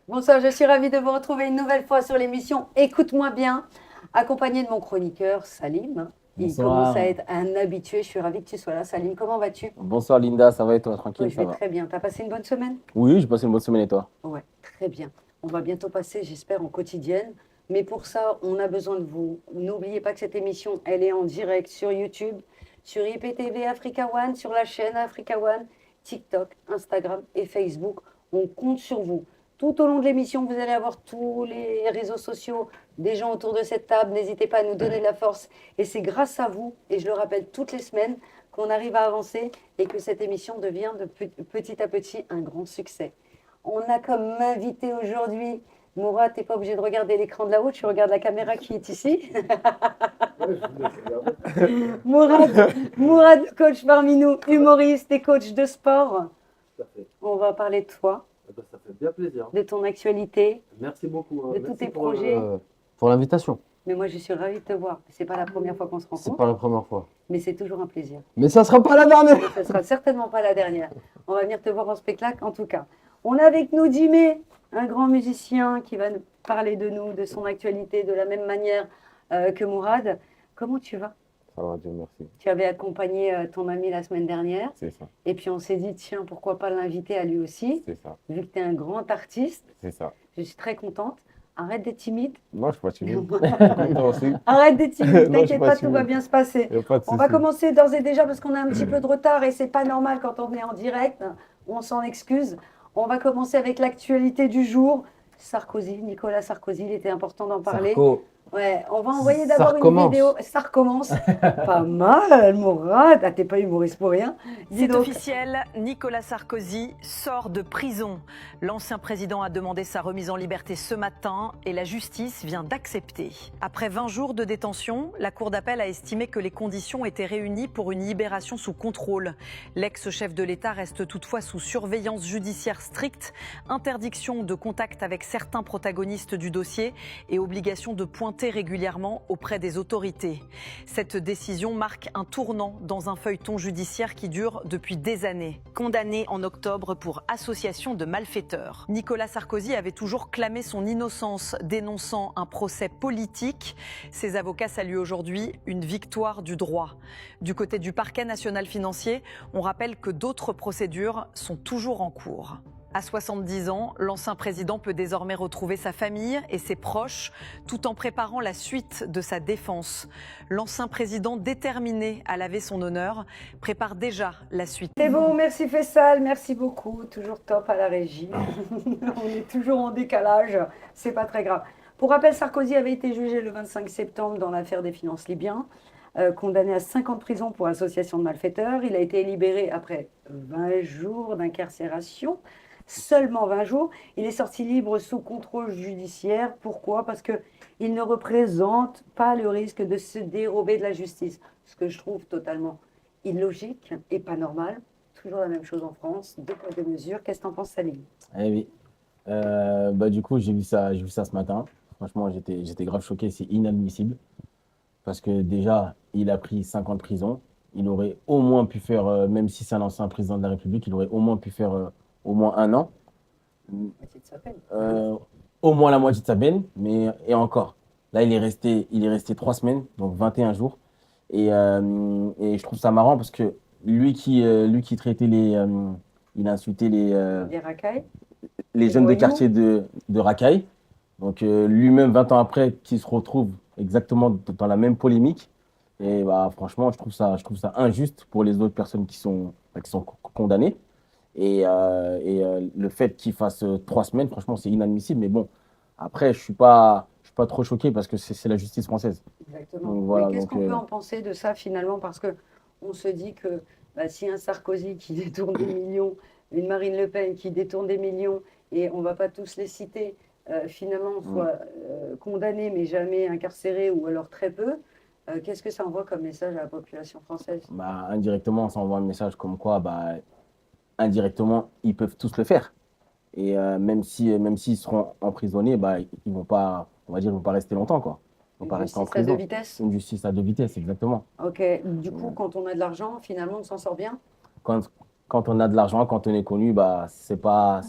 Bonsoir, je suis ravie de vous retrouver une nouvelle fois sur l'émission Écoute-moi bien, accompagné de mon chroniqueur Salim. Il commence à Bonsoir. être un habitué, je suis ravie que tu sois là. Salim, comment vas-tu? Bonsoir Linda, ça va et toi? Oui, Tranquille, je ça vais va? très bien. T'as passé une bonne semaine? Oui, j'ai passé une bonne semaine et toi? Ouais, très bien. On va bientôt passer, j'espère, en quotidienne. Mais pour ça, on a besoin de vous. N'oubliez pas que cette émission, elle est en direct sur YouTube, sur IPTV Africa One, sur la chaîne Africa One, TikTok, Instagram et Facebook. On compte sur vous. Tout au long de l'émission, vous allez avoir tous les réseaux sociaux des gens autour de cette table. N'hésitez pas à nous donner de la force. Et c'est grâce à vous, et je le rappelle toutes les semaines, qu'on arrive à avancer et que cette émission devient de petit à petit un grand succès. On a comme invité aujourd'hui, Mourad, tu n'es pas obligé de regarder l'écran de là-haut, tu regardes la caméra qui est ici. Mourad, Mourad, coach parmi nous, humoriste et coach de sport. Tout à fait. On va parler de toi, Eh ben, ça fait bien plaisir. de ton actualité, Merci beaucoup. de tous Merci tes pour, projets. Pour l'invitation. Mais moi, je suis ravie de te voir. C'est pas la première fois qu'on se C'est rencontre, pas la première fois. mais c'est toujours un plaisir. Mais ça sera pas la dernière. Ce sera certainement pas la dernière. On va venir te voir en spectacle, en tout cas. On a avec nous Jimé, un grand musicien qui va nous parler de nous, de son actualité, de la même manière que Mourad. Comment tu vas? Ça va, Dieu merci. Tu avais accompagné ton ami la semaine dernière, C'est ça, et puis on s'est dit, tiens, pourquoi pas l'inviter à lui aussi, c'est ça, vu que tu es un grand artiste. c'est ça. Je suis très contente. Arrête d'être timide. Non, je suis pas timide. Content aussi. Arrête d'être timide, Non, je suis t'inquiète pas pas, tout va timide. bien se passer. Y a pas de On va souci. commencer d'ores et déjà parce qu'on a un petit peu de retard et c'est pas normal quand on est en direct. On s'en excuse. On va commencer avec l'actualité du jour. Sarkozy, Nicolas Sarkozy, il était important d'en parler. Sarko. Ouais, on va envoyer Ça d'abord une recommence. vidéo. Ça recommence. Pas mal, Mourad. Ah, t'es pas humoriste pour rien. Dis C'est donc. officiel, Nicolas Sarkozy sort de prison. L'ancien président a demandé sa remise en liberté ce matin et la justice vient d'accepter. Après 20 jours de détention, la Cour d'appel a estimé que les conditions étaient réunies pour une libération sous contrôle. L'ex-chef de l'État reste toutefois sous surveillance judiciaire stricte, interdiction de contact avec certains protagonistes du dossier et obligation de pointer régulièrement auprès des autorités. Cette décision marque un tournant dans un feuilleton judiciaire qui dure depuis des années. Condamné en octobre pour association de malfaiteurs, Nicolas Sarkozy avait toujours clamé son innocence, dénonçant un procès politique. Ses avocats saluent aujourd'hui une victoire du droit. Du côté du parquet national financier, on rappelle que d'autres procédures sont toujours en cours. À 70 ans, l'ancien président peut désormais retrouver sa famille et ses proches tout en préparant la suite de sa défense. L'ancien président, déterminé à laver son honneur, prépare déjà la suite. C'est bon, merci Fessal, merci beaucoup. Toujours top à la régie. On est toujours en décalage, c'est pas très grave. Pour rappel, Sarkozy avait été jugé le 25 septembre dans l'affaire des finances libyens, condamné à 5 ans de prison pour association de malfaiteurs. Il a été libéré après 20 jours d'incarcération, seulement 20 jours. Il est sorti libre sous contrôle judiciaire. Pourquoi? Parce qu'il ne représente pas le risque de se dérober de la justice, ce que je trouve totalement illogique et pas normal. Toujours la même chose en France, deux poids, deux mesures. Qu'est-ce que t'en penses, Salim? Eh oui. Du coup, j'ai vu ça ce matin. Franchement, j'étais grave choqué. C'est inadmissible. Parce que déjà, il a pris 5 ans de prison. Il aurait au moins pu faire, même si c'est un ancien président de la République, il aurait au moins pu faire au moins 1 an. Moitié de sa peine. Euh, Au moins la moitié de sa peine, mais et encore. Là, il est resté 3 semaines, donc 21 jours. Et je trouve ça marrant parce que lui qui traitait il a insulté Des racailles. les Les jeunes de voyous. quartier de Racaille. Donc lui-même, 20 ans après, qui se retrouve exactement dans la même polémique. Et bah, franchement, je trouve ça injuste pour les autres personnes qui sont condamnées. Et le fait qu'il fasse 3 semaines, franchement, c'est inadmissible. Mais bon, après, je suis pas trop choqué parce que c'est la justice française. Exactement. Donc, voilà, Mais qu'est-ce donc, qu'on peut en penser de ça finalement? Parce que on se dit que bah, si un Sarkozy qui détourne des millions, une Marine Le Pen qui détourne des millions, et on ne va pas tous les citer, finalement soit condamné mais jamais incarcéré ou alors très peu, qu'est-ce que ça envoie comme message à la population française? bah, indirectement, ça envoie un message comme quoi, bah, indirectement, ils peuvent tous le faire. Et même s'ils seront emprisonnés, bah, ils vont pas, on va dire, ils vont pas rester longtemps, quoi. Ils vont Une pas rester en justice à deux prison. vitesses? Une justice à deux vitesses, exactement. Ok. Du coup, quand on a de l'argent, finalement, on s'en sort bien? Quand, quand on a de l'argent, quand on est connu, bah, c'est pas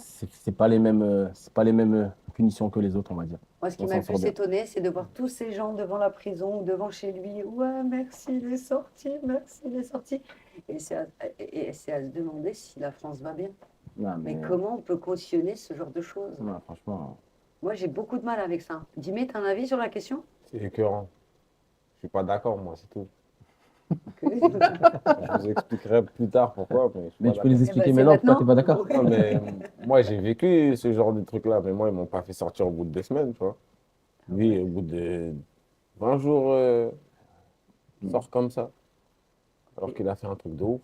les mêmes punitions que les autres, on va dire. Moi, ce qui On m'a s'en le sort plus bien. étonné, c'est de voir tous ces gens devant la prison ou devant chez lui. Ouais, merci, il est sorti, merci, il est sorti. Et c'est à se demander si la France va bien. Non, Mais comment on peut cautionner ce genre de choses? non, franchement, Moi, j'ai beaucoup de mal avec ça. Jimmy, tu as un avis sur la question? C'est écœurant. Je suis pas d'accord, moi, c'est tout. Ok. Je vous expliquerai plus tard pourquoi, mais je suis mais pas tu peux les d'accord. expliquer c'est maintenant pourquoi maintenant. t'es pas d'accord. Non, mais moi, j'ai vécu ce genre de truc-là, mais moi, ils m'ont pas fait sortir au bout de 2 semaines, tu vois. Lui, au bout de 20 jours, il sort comme ça, alors qu'il a fait un truc de ouf.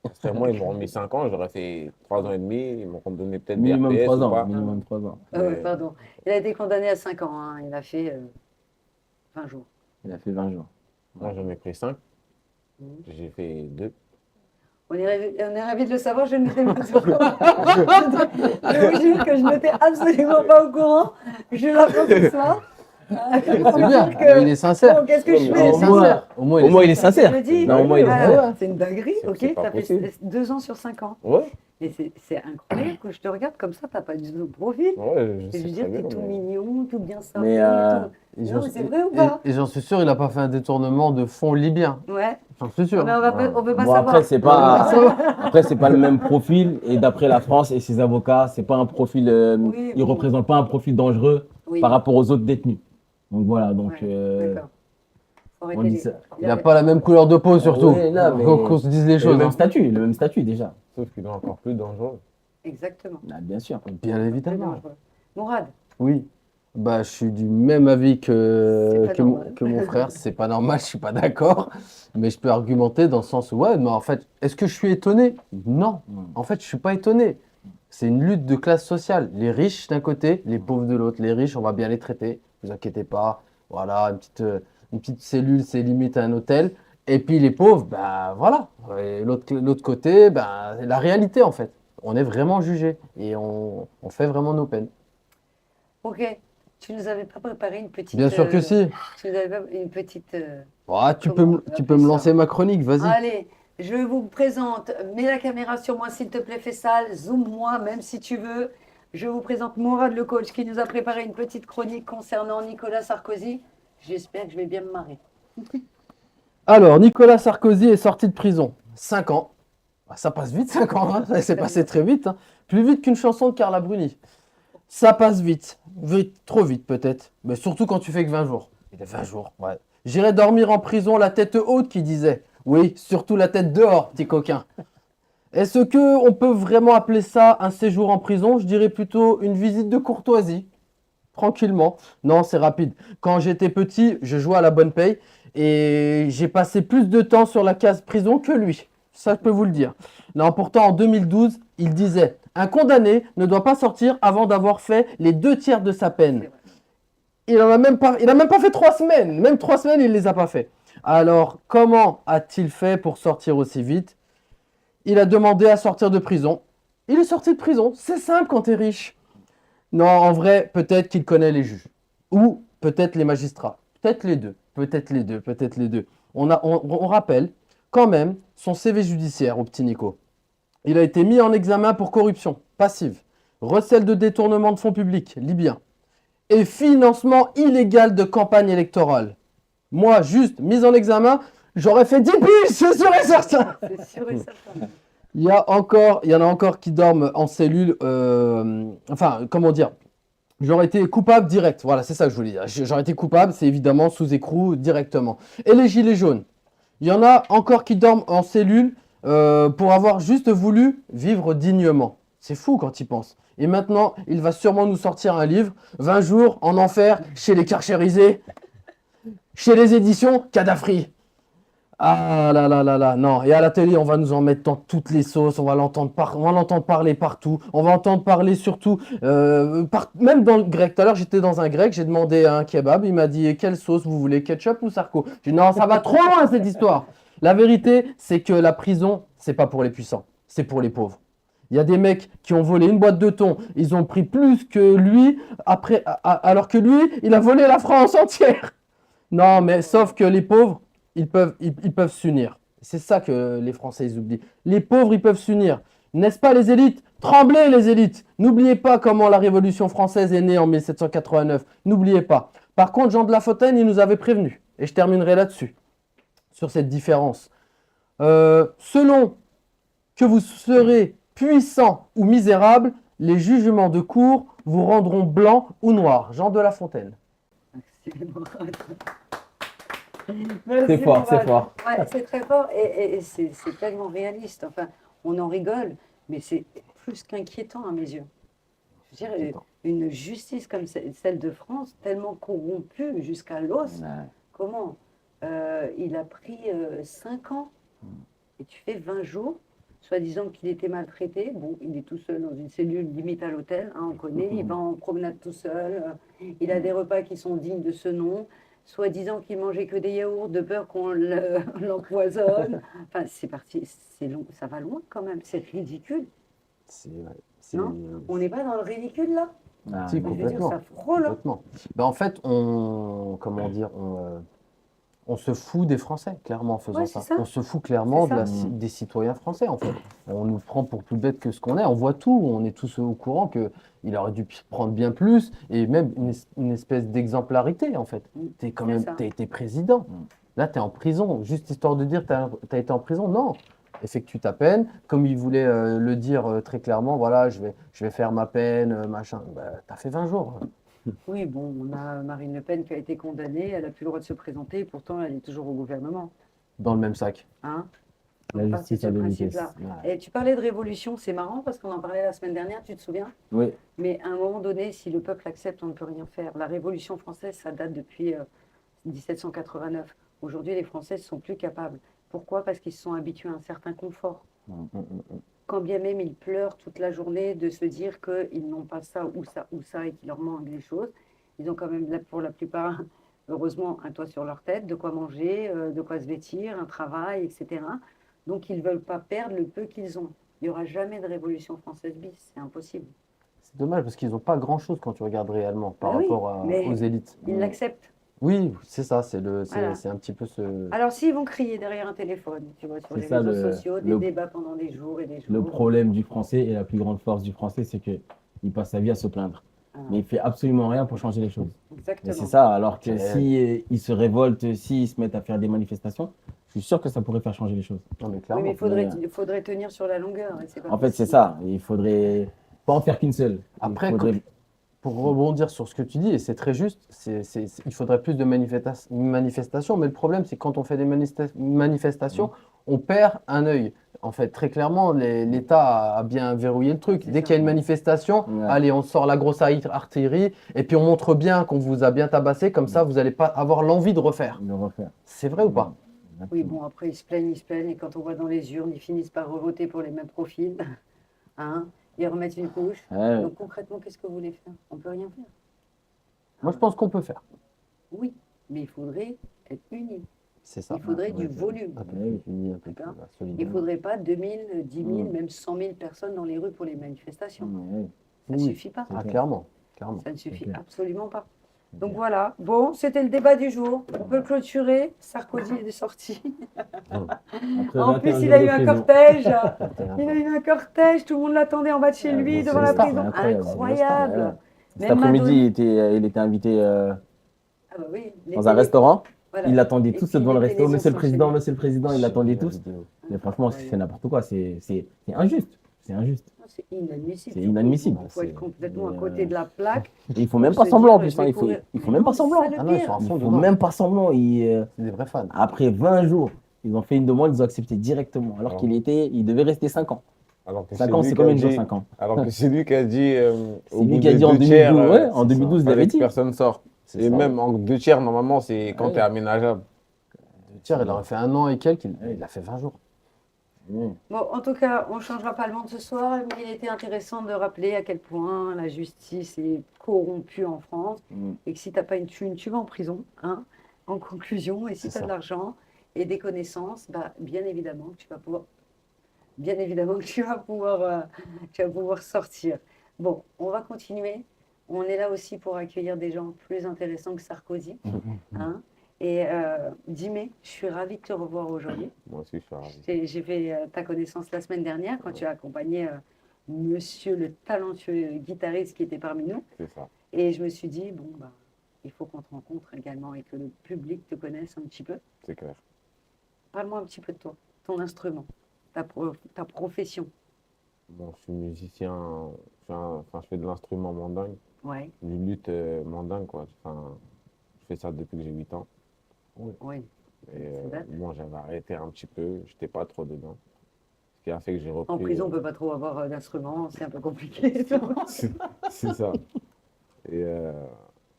Parce que moi, ils m'ont remis 5 ans, j'aurais fait 3 ans et demi, ils m'ont donné peut-être des Minimum RPS 3 ou ans. pas. Minimum 3 ans. Ouais, Mais pardon. Il a été condamné à 5 ans, hein. Il a fait 20 jours. Il a fait 20 jours. moi, j'en ai pris 5, Mhm. j'ai fait 2. On est ravis de le savoir, je n'étais pas au courant. Je vous jure que je n'étais absolument pas au courant. Je l'apprends ce soir. C'est Pour bien, dire que- il est sincère. Bon, qu'est-ce que je Il fais? est Au moins- sincère. Au moins, Au moins, il est Je sincère. le dis. Non, au moins, il est Ah, sincère. c'est une dinguerie, C'est- ok? c'est pas T'as fait possible. 2 ans sur 5 ans. Ouais, Mais c'est incroyable que je te regarde comme ça, t'as pas du tout de profil. ouais, je Et je sais veux dire, très t'es bien. tout mais- mignon, tout bien sapé. Mais, Et Non, j'en- mais c'est vrai ou pas? et j'en suis sûr, il n'a pas fait un détournement de fonds libyen. Ouais, J'en suis sûr. mais on veut pas Bon, savoir. après, c'est pas le même profil. Et d'après la France et ses avocats, c'est pas un profil, Oui, il bon. représente pas un profil dangereux Oui, par rapport aux autres détenus. Donc voilà, donc ouais, d'accord. Faut on arrêter dit les- ça. Il n'a pas la même couleur de peau, surtout. Ouais, non, mais- Qu'on se dise les le choses. même hein. statut, le même statut déjà. Sauf qu'il est encore plus dangereux. Exactement. Ah, bien sûr. Bien Très évidemment. dangereux. Mourad, Oui. Bah, je suis du même avis C'est que, pas que, mon, normal. que mon frère. C'est pas normal, je suis pas d'accord. Mais je peux argumenter dans le sens où, ouais, mais en fait, est-ce que je suis étonné? Non. En fait, je suis pas étonné. C'est une lutte de classe sociale. Les riches d'un côté, les pauvres de l'autre. Les riches, on va bien les traiter. Ne vous inquiétez pas. Voilà, une petite cellule, c'est limite à un hôtel. Et puis les pauvres, bah voilà. Et l'autre côté, bah, c'est la réalité en fait. On est vraiment jugé et on fait vraiment nos peines. ok. Tu nous avais pas préparé une petite. Bien sûr que si. Tu nous avais pas une petite. Ah, tu peux, Comment me- on tu appelle peux me ça lancer ma chronique, vas-y. Allez, je vous présente. Mets la caméra sur moi, s'il te plaît, fais ça. Zoom-moi, même si tu veux. Je vous présente Mourad, le coach, qui nous a préparé une petite chronique concernant Nicolas Sarkozy. J'espère que je vais bien me marrer. Alors, Nicolas Sarkozy est sorti de prison. 5 ans. Ah, ça passe vite, 5 ans. Hein. Ça s'est passé très vite. Hein. Plus vite qu'une chanson de Carla Bruni. Ça passe vite. Vite, trop vite peut-être. Mais surtout quand tu fais que 20 jours. Il est 20 jours, ouais. J'irai dormir en prison la tête haute, qui disait. Oui, surtout la tête dehors, petit coquin. Est-ce que on peut vraiment appeler ça un séjour en prison? Je dirais plutôt une visite de courtoisie. Tranquillement. Non, c'est rapide. Quand j'étais petit, je jouais à la bonne paye et j'ai passé plus de temps sur la case prison que lui. Ça, je peux vous le dire. Non, pourtant, en 2012, il disait « Un condamné ne doit pas sortir avant d'avoir fait les 2 tiers de sa peine. » Il n'a même pas fait 3 semaines. Même 3 semaines, il ne les a pas fait. Alors, comment a-t-il fait pour sortir aussi vite? Il a demandé à sortir de prison. Il est sorti de prison. C'est simple quand tu es riche. Non, en vrai, peut-être qu'il connaît les juges. Ou peut-être les magistrats. Peut-être les deux. Peut-être les deux. Peut-être les deux. On rappelle quand même son CV judiciaire au petit Nico. Il a été mis en examen pour corruption passive, recel de détournement de fonds publics libyens et financement illégal de campagne électorale. Moi, juste mise en examen, j'aurais fait 10 piges, c'est sûr et certain. C'est sûr et certain. Il y en a encore qui dorment en cellule. Enfin, comment dire? J'aurais été coupable direct. Voilà, c'est ça que je voulais dire. J'aurais été coupable, c'est évidemment sous écrou directement. Et les gilets jaunes? Il y en a encore qui dorment en cellule pour avoir juste voulu vivre dignement. C'est fou quand il pense. Et maintenant, il va sûrement nous sortir un livre, 20 jours en enfer chez les carchérisés, chez les éditions Kadafri. Ah là là là là, non. Et à la télé, on va nous en mettre dans toutes les sauces, on va l'entendre parler partout, on va entendre parler surtout, même dans le grec. Tout à l'heure, j'étais dans un grec, j'ai demandé à un kebab, il m'a dit quelle sauce vous voulez, ketchup ou sarko? J'ai dit non, ça va trop loin cette histoire. La vérité, c'est que la prison, c'est pas pour les puissants, c'est pour les pauvres. Il y a des mecs qui ont volé une boîte de thon, ils ont pris plus que lui, alors que lui, il a volé la France entière. Non, mais sauf que les pauvres, ils peuvent s'unir. C'est ça que les Français ils oublient. Les pauvres, ils peuvent s'unir. N'est-ce pas les élites? Tremblez les élites! N'oubliez pas comment la Révolution française est née en 1789. N'oubliez pas. Par contre, Jean de La Fontaine, il nous avait prévenu. Et je terminerai là-dessus, sur cette différence. Selon que vous serez puissant ou misérable, les jugements de cour vous rendront blanc ou noir. Jean de La Fontaine. Merci, Mourad. C'est Merci, fort, c'est Mourad. fort. Ouais, c'est très fort et c'est tellement réaliste. Enfin, on en rigole, mais c'est plus qu'inquiétant à mes yeux. Je veux dire, une justice comme celle de France, tellement corrompue jusqu'à l'os. Ouais. Comment il a pris 5 ans et tu fais 20 jours, soi-disant qu'il était maltraité. Bon, il est tout seul dans une cellule limite à l'hôtel, hein, on connaît. Il va en promenade tout seul. Il a des repas qui sont dignes de ce nom. Soi-disant qu'il mangeait que des yaourts de peur qu'on l'empoisonne. Enfin, c'est parti, c'est long, ça va loin quand même. C'est ridicule. Non, on n'est pas dans le ridicule là. Ah, Si, Je veux dire, complètement. ça frôle. Hein. Complètement. Ben, en fait, comment dire, on se fout des Français, clairement, en faisant Ouais, ça. c'est ça. On se fout clairement C'est ça. des citoyens français, en fait. On nous prend pour plus bêtes que ce qu'on est. On voit tout. On est tous au courant qu'il aurait dû prendre bien plus et même une espèce d'exemplarité, en fait. T'es quand C'est même, ça. t'as été président. Là, tu es en prison. Juste histoire de dire t'as été en prison. Non. Effectue ta peine. Comme il voulait le dire très clairement, voilà, je vais faire ma peine, machin. Bah, tu as fait 20 jours. Oui, bon, on a Marine Le Pen qui a été condamnée, elle n'a plus le droit de se présenter, pourtant elle est toujours au gouvernement. Dans le même sac. Hein. La On part justice sur à ce deux principe-là. vitesses. Et tu parlais de révolution, c'est marrant parce qu'on en parlait la semaine dernière, tu te souviens? Oui, Mais à un moment donné, si le peuple accepte, on ne peut rien faire. La Révolution française, ça date depuis 1789. Aujourd'hui, les Français ne sont plus capables. Pourquoi? Parce qu'ils se sont habitués à un certain confort. Quand bien même ils pleurent toute la journée de se dire qu'ils n'ont pas ça ou ça et qu'il leur manque des choses, ils ont quand même, pour la plupart, heureusement, un toit sur leur tête, de quoi manger, de quoi se vêtir, un travail, etc. Donc ils ne veulent pas perdre le peu qu'ils ont. Il n'y aura jamais de Révolution française bis, c'est impossible. C'est dommage parce qu'ils n'ont pas grand-chose quand tu regardes réellement par Ah oui, rapport mais aux élites. Ils l'acceptent. Oui, c'est ça, Voilà. c'est un petit peu ce. Alors s'ils vont crier derrière un téléphone, tu vois, sur C'est les ça, réseaux sociaux, des le- débats pendant des jours et des jours. le problème du français et la plus grande force du français, c'est qu'il passe sa vie à se plaindre. Ah, Mais il fait absolument rien pour changer les choses. Et exactement. c'est ça, alors que C'est- si ils se révoltent, s'ils se mettent à faire des manifestations, je suis sûr que ça pourrait faire changer les choses. Non, mais Oui, clairement. mais il faudrait tenir sur la longueur. Et c'est pas En fait, c'est possible. ça. Il faudrait pas en faire qu'une seule. Après, Il faudrait- pour rebondir sur ce que tu dis, et c'est très juste, il faudrait plus de manifestations, mais le problème, c'est quand on fait des manifestations, on perd un œil. En fait, très clairement, l'État a bien verrouillé le truc. C'est Dès ça. qu'il y a une manifestation, Ouais. allez, on sort la grosse artillerie, et puis on montre bien qu'on vous a bien tabassé, comme ça, vous n'allez pas avoir l'envie de refaire. le refaire. C'est vrai ou pas? Oui, bon, après, ils se plaignent, et quand on voit dans les urnes, ils finissent par revoter pour les mêmes profils. Hein? Ils remettent une couche. Ouais. Donc, concrètement, qu'est-ce que vous voulez faire? On ne peut rien faire. Moi, je pense qu'on peut faire. Oui, mais il faudrait être unis. C'est ça. Il faudrait du ouais, volume. Un peu plus uni, un peu plus D'accord. solide. Il ne faudrait pas 2000, 10 000, Mm. même 100 000 personnes dans les rues pour les manifestations. Ouais. Ça ne Oui. suffit pas. Ah, clairement. Clairement. Ça ne suffit clair. absolument pas. Donc voilà, bon, c'était le débat du jour. On peut le clôturer. Sarkozy est sorti. Après En 21 plus, il jours a de eu un prison. cortège. Il a eu un cortège. Tout le monde l'attendait en bas de chez Ouais, lui, bon, devant c'est la une star, prison. c'est incroyable, Incroyable. Ouais. Cet Même après-midi, Madonna. il était invité Ah bah oui, les dans un télé- restaurant. voilà. Il l'attendait Et tous puis, devant le les resto. télés Monsieur le sont Président, enchaînées. Monsieur le Président, il l'attendait tous. Mais franchement, c'est n'importe quoi. C'est injuste. C'est injuste. C'est inadmissible. C'est inadmissible. Il faut être complètement à Mais, côté de la plaque. Et il faut même Pour pas se semblant en dire, plus. je vais Il courir. faut même pas semblant. C'est le Ah non, ils pire. sont à Il fond faut dedans. même pas semblant. C'est des vrais fans. Après 20 jours, ils ont fait une demande, ils ont accepté directement. Alors Ah. il devait rester 5 ans. Alors que 5 ans, lui c'est qui a combien de jours dit- 5 ans? Alors que c'est lui qui a dit C'est lui qui a dit en 2012, ouais, en 2012, il avait dit. Personne sort. C'est Et ça. même en 2 tiers, normalement, c'est quand Ouais. tu es aménageable. Tiens, il aurait fait 1 an et quelques, il a fait 20 jours. Mmh. Bon, en tout cas, on ne changera pas le monde ce soir, mais il était intéressant de rappeler à quel point la justice est corrompue en France Mmh. et que si tu n'as pas une thune, tu vas en prison, hein, en conclusion. Et si C'est tu as ça. de l'argent et des connaissances, bah, bien évidemment que tu vas pouvoir, tu vas pouvoir sortir. Bon, on va continuer. On est là aussi pour accueillir des gens plus intéressants que Sarkozy. Hein. Et Dimé, je suis ravie de te revoir aujourd'hui. Moi aussi, je suis ravi. J'ai fait ta connaissance la semaine dernière quand tu as accompagné monsieur le talentueux guitariste qui était parmi nous. C'est ça. Et je me suis dit, bon, bah, il faut qu'on te rencontre également et que le public te connaisse un petit peu. C'est clair. Parle-moi un petit peu de toi, ton instrument, ta profession. Bon, je suis musicien, enfin, je fais de l'instrument mandingue, Ouais, du luth mandingue, quoi. Enfin, je fais ça depuis que j'ai 8 ans. oui. Et Ça date. bon, j'avais arrêté un petit peu, j'étais pas trop dedans. Ce qui a fait que j'ai repris. En prison, on ne peut pas trop avoir d'instruments, c'est un peu compliqué. C'est ça. Et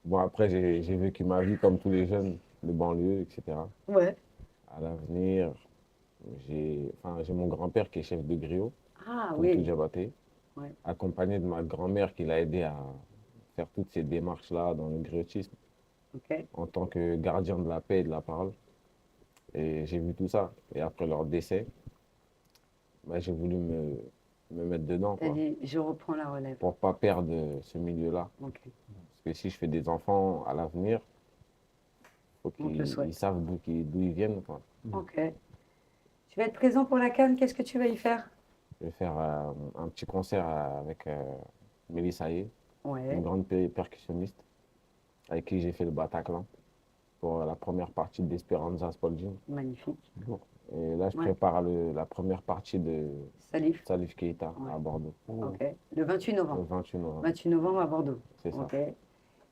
bon, après, j'ai vécu ma vie comme tous les jeunes de banlieue, etc. Ouais. À l'avenir, j'ai mon grand-père qui est chef de griot, Ah comme tout oui, Diabaté, Ouais. accompagné de ma grand-mère qui l'a aidé à faire toutes ces démarches-là dans le griotisme ok. en tant que gardien de la paix et de la parole. Et j'ai vu tout ça. Et après leur décès, bah, j'ai voulu me mettre dedans, T'as quoi, dit, je reprends la relève. pour pas perdre ce milieu-là. Ok. Parce que si je fais des enfants à l'avenir, faut On te le qu'ils souhaite. ils savent d'où ils viennent, quoi. Ok. Tu vas être présent pour la CAN, qu'est-ce que tu vas y faire? Je vais faire un petit concert avec Mélissa Haye, Ouais, une grande percussionniste, avec qui j'ai fait le Bataclan pour la première partie d'Esperanza Spalding. magnifique. Et là, je Ouais. prépare la première partie de Salif. Salif Keita Ouais. à Bordeaux, Ok. Le 28 le novembre. 28 novembre. 28 novembre à Bordeaux. C'est ça. Ok.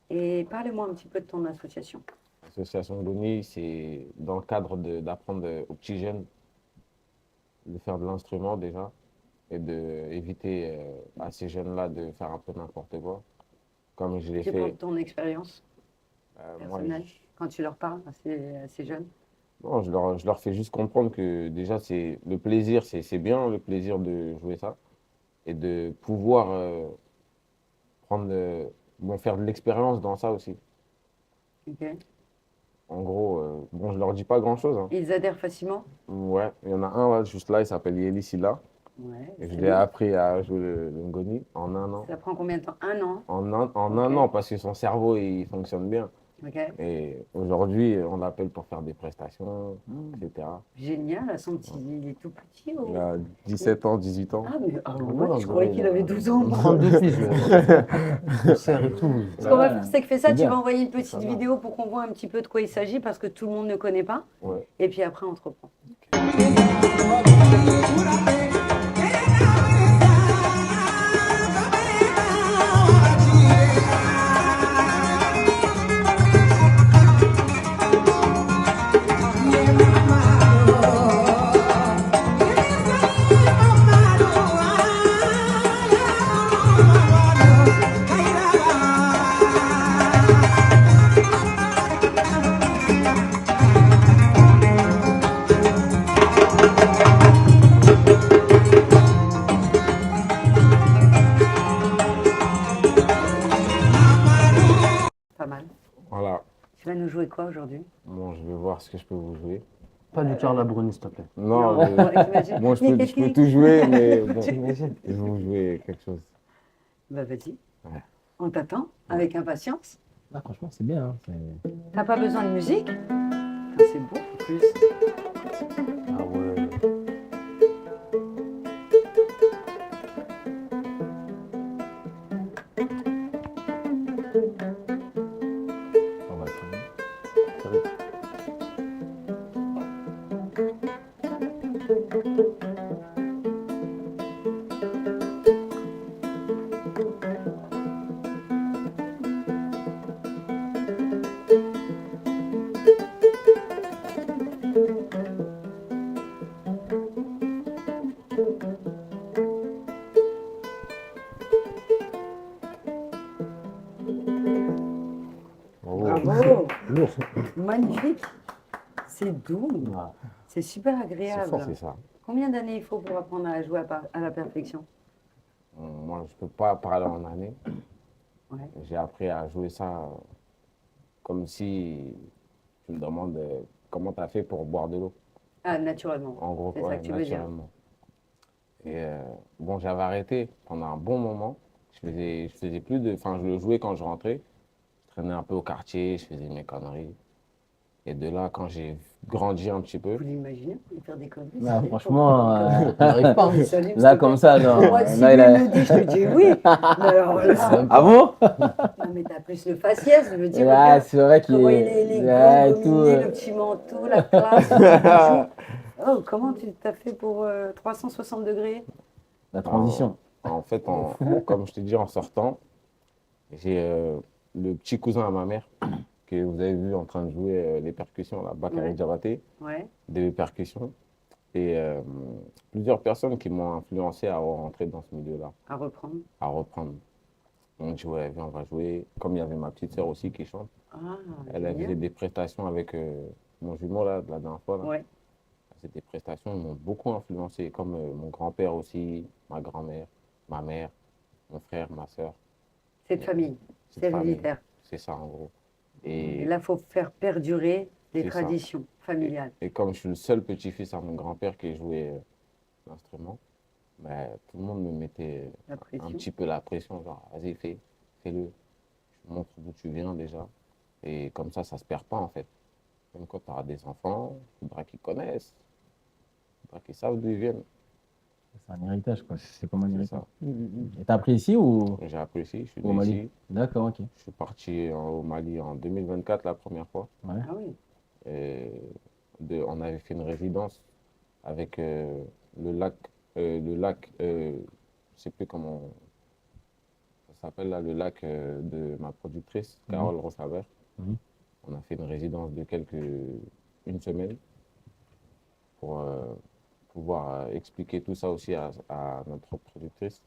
Et parle-moi un petit peu de ton association. L'association Goni, c'est dans le cadre d'apprendre aux petits jeunes de faire de l'instrument déjà et d'éviter à ces jeunes-là de faire un peu n'importe quoi, comme je l'ai Tu parles fait. de ton expérience Moi, personnelle quand tu leur parles à ces jeunes. non, je leur fais juste comprendre que déjà, c'est le plaisir, c'est bien le plaisir de jouer ça et de pouvoir bon, faire de l'expérience dans ça aussi. Ok. En gros, bon, je leur dis pas grand-chose, hein. Ils adhèrent facilement. Ouais, il y en a un là, juste là, il s'appelle Yeli Silla. Ouais. Et je c'est l'ai bien. appris à jouer le ngoni en un an. Ça prend combien de temps? Un an. En Ok. un an, parce que son cerveau, il fonctionne bien. Ok. Et aujourd'hui, on l'appelle pour faire des prestations, etc. Génial. Il est tout petit. Oh. Il a 17 ans, 18 ans. Ah, mais Ouais, je croyais qu'il avait 12 ans. 32 piges. Concert et tout. Ce qu'on va faire, c'est que fais ça, C'est tu bien. vas envoyer une petite Ça va. vidéo pour qu'on voit un petit peu de quoi il s'agit parce que tout le monde ne connaît pas. Ouais. Et puis après, on te reprend. Pas mal. Voilà. Tu vas nous jouer quoi aujourd'hui? Bon, je vais voir ce que je peux vous jouer. Pas du Carla Bruni, s'il te plaît. Non, Non, mais- t'imagines. bon, je peux tout jouer, mais bon, je vais vous jouer quelque chose. Bah vas-y. Ouais. On t'attend avec impatience. Ah, franchement, c'est bien, hein. T'as pas besoin de musique? Putain, c'est beau en plus. Ah ouais. On va le faire. Bravo. Bravo. Lourd. Magnifique. C'est doux. Ah, C'est super C'est agréable. fort, c'est ça. Combien d'années il faut pour apprendre à jouer à la perfection? Moi, je peux pas parler en année. Ouais. J'ai appris à jouer ça comme si tu me demandes comment tu as fait pour boire de l'eau. Ah, naturellement. En gros, C'est ça ouais, que tu veux dire. naturellement. Et bon, j'avais arrêté pendant un bon moment. Je faisais plus de. Enfin, je le jouais quand je rentrais. Je traînais un peu au quartier, je faisais mes conneries. Et de là, quand j'ai grandi un petit peu, Vous l'imaginez, faire des conneries? Ah, franchement, On n'arrive pas. Il s'allume, là, s'il te comme plaît. ça, non. Moi, si Là, lui il a- me dit, je te dis oui. Mais alors là, Ah bon? non, mais t'as plus le faciès, je veux dire, Ah, regarde c'est vrai qu'il comment il est. est élégant, Ouais, tout, dominé, le petit manteau, la classe, le bijou. Oh, comment tu t'as fait pour 360 degrés? La transition. en fait, comme je t'ai dit, en sortant, j'ai le petit cousin à ma mère que vous avez vu en train de jouer les percussions, là, Bakary Ouais. Diabaté, Ouais, des percussions. Et plusieurs personnes qui m'ont influencé à rentrer dans ce milieu-là, à reprendre. à reprendre. On dit, ouais, viens, on va jouer. Comme il y avait ma petite sœur aussi qui chante, Ah, elle a génial. fait des prestations avec mon jumeau, là, la dernière fois. Là. Ouais, C'est des prestations qui m'ont beaucoup influencé, comme mon grand-père aussi, ma grand-mère, ma mère, mon frère, ma sœur. c'est de famille, C'est c'est de famille. héréditaire. C'est ça, en gros. Et Et, là, il faut faire perdurer les C'est ça. traditions familiales. et comme je suis le seul petit-fils à mon grand-père qui jouait l'instrument, ben, tout le monde me mettait La un pression. petit peu la pression, genre, vas-y, fais-le. Je montre d'où tu viens déjà. Et comme ça se perd pas, en fait. Même quand tu auras des enfants, il faudra qu'ils connaissent, il faudra qu'ils savent d'où ils viennent. C'est un héritage, quoi. C'est comme un C'est héritage. ça. Et t'as appris ici ou J'ai appris ici, je suis au né Mali? ici. D'accord, ok. Je suis parti au Mali en 2024 la première fois. Ouais. Ah oui, Et on avait fait une résidence avec le lac, je sais plus comment ça s'appelle là, le lac de ma productrice, Carole Rosaver. Mhm. On a fait une résidence de une semaine pour pouvoir expliquer tout ça aussi à notre productrice.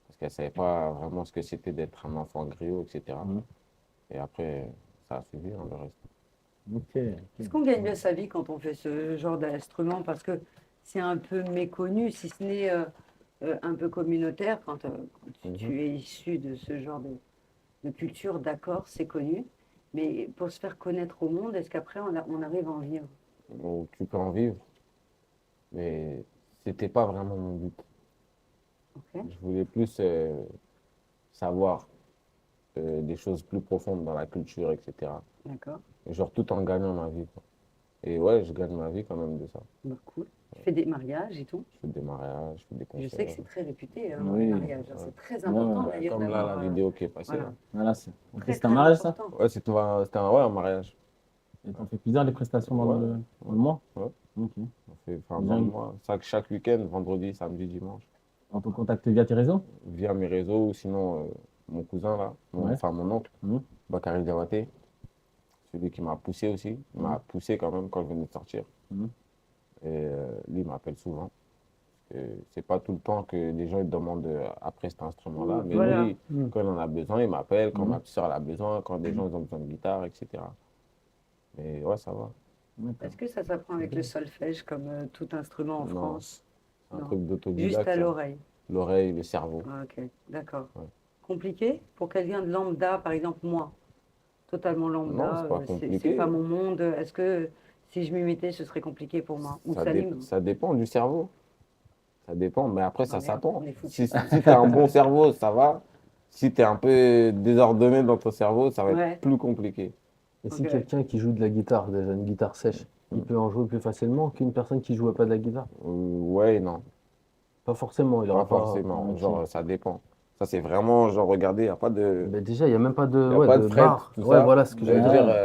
Parce qu'elle ne savait pas vraiment ce que c'était d'être un enfant griot, etc. Mhm. Et après, ça a suivi hein, le reste. Ok. est-ce qu'on gagne bien sa vie quand on fait ce genre d'instrument? Parce que c'est un peu méconnu, si ce n'est un peu communautaire. Quand tu es issu de ce genre de culture, d'accord, c'est connu. Mais pour se faire connaître au monde, est-ce qu'après on arrive à en vivre? Donc, tu peux en vivre, mais c'était pas vraiment mon but. Ok. Je voulais plus savoir des choses plus profondes dans la culture, etc. D'accord, Et genre tout en gagnant ma vie, quoi. Et ouais, je gagne ma vie quand même de ça. bah, cool. Tu fais des mariages et tout. Je fais des mariages, je fais des Je concerts. sais que c'est très réputé, hein, Oui. les mariages. Ouais. C'est très important Ouais, d'ailleurs Comme là, d'avoir, la vidéo qui est passée. voilà. Là. Voilà, c'est Très, c'est un très mariage, ça? important. Ouais, c'était un mariage. Et t'en fais plusieurs des prestations dans, Ouais. dans le mois? Ouais. Ok. On fait, enfin, Bien. dans le mois, chaque week-end, vendredi, samedi, dimanche, On te contacte via tes réseaux? via mes réseaux ou sinon mon cousin là, Ouais. enfin mon oncle, Mhm. Bakary Diabaté, celui qui m'a poussé aussi, il m'a poussé quand même quand je venais de sortir. Mhm. Et lui, il m'appelle souvent. C'est pas tout le temps que les gens ils demandent après cet instrument-là, mais Voilà. lui, quand il en a besoin, il m'appelle, quand Mhm. ma petite soeur a besoin, quand des gens ils ont besoin de guitare, etc. Mais ouais, ça va. D'accord. Est-ce que ça s'apprend avec le solfège comme tout instrument en Non. France? C'est un Non. truc Juste d'autodidacte. à ça. l'oreille. L'oreille, le cerveau. Ah, ok, d'accord. Ouais. Compliqué pour quelqu'un de lambda, par exemple moi, totalement Non, lambda, c'est pas c'est compliqué. pas mon monde. Est-ce que si je m'y mettais, ce serait compliqué pour moi? Ou ça l'est? Ça dépend du cerveau. Ça dépend, mais après, ça merde, s'apprend. on est foutus. Si tu as un bon cerveau, ça va. Si tu es un peu désordonné dans ton cerveau, ça va Ouais. être plus compliqué. Et si Ok. quelqu'un qui joue de la guitare, déjà une guitare sèche, il peut en jouer plus facilement qu'une personne qui jouait pas de la guitare? Ouais et non, Pas forcément, il pas aura pas. forcément. Ok. Genre, ça dépend. Ça, c'est vraiment, genre, regardez, il n'y a pas de. Ben déjà, il n'y a même pas de, Y a ouais, pas de de fret, barre. tout Ouais, ça. voilà ce que Je veux j'allais dire, dire.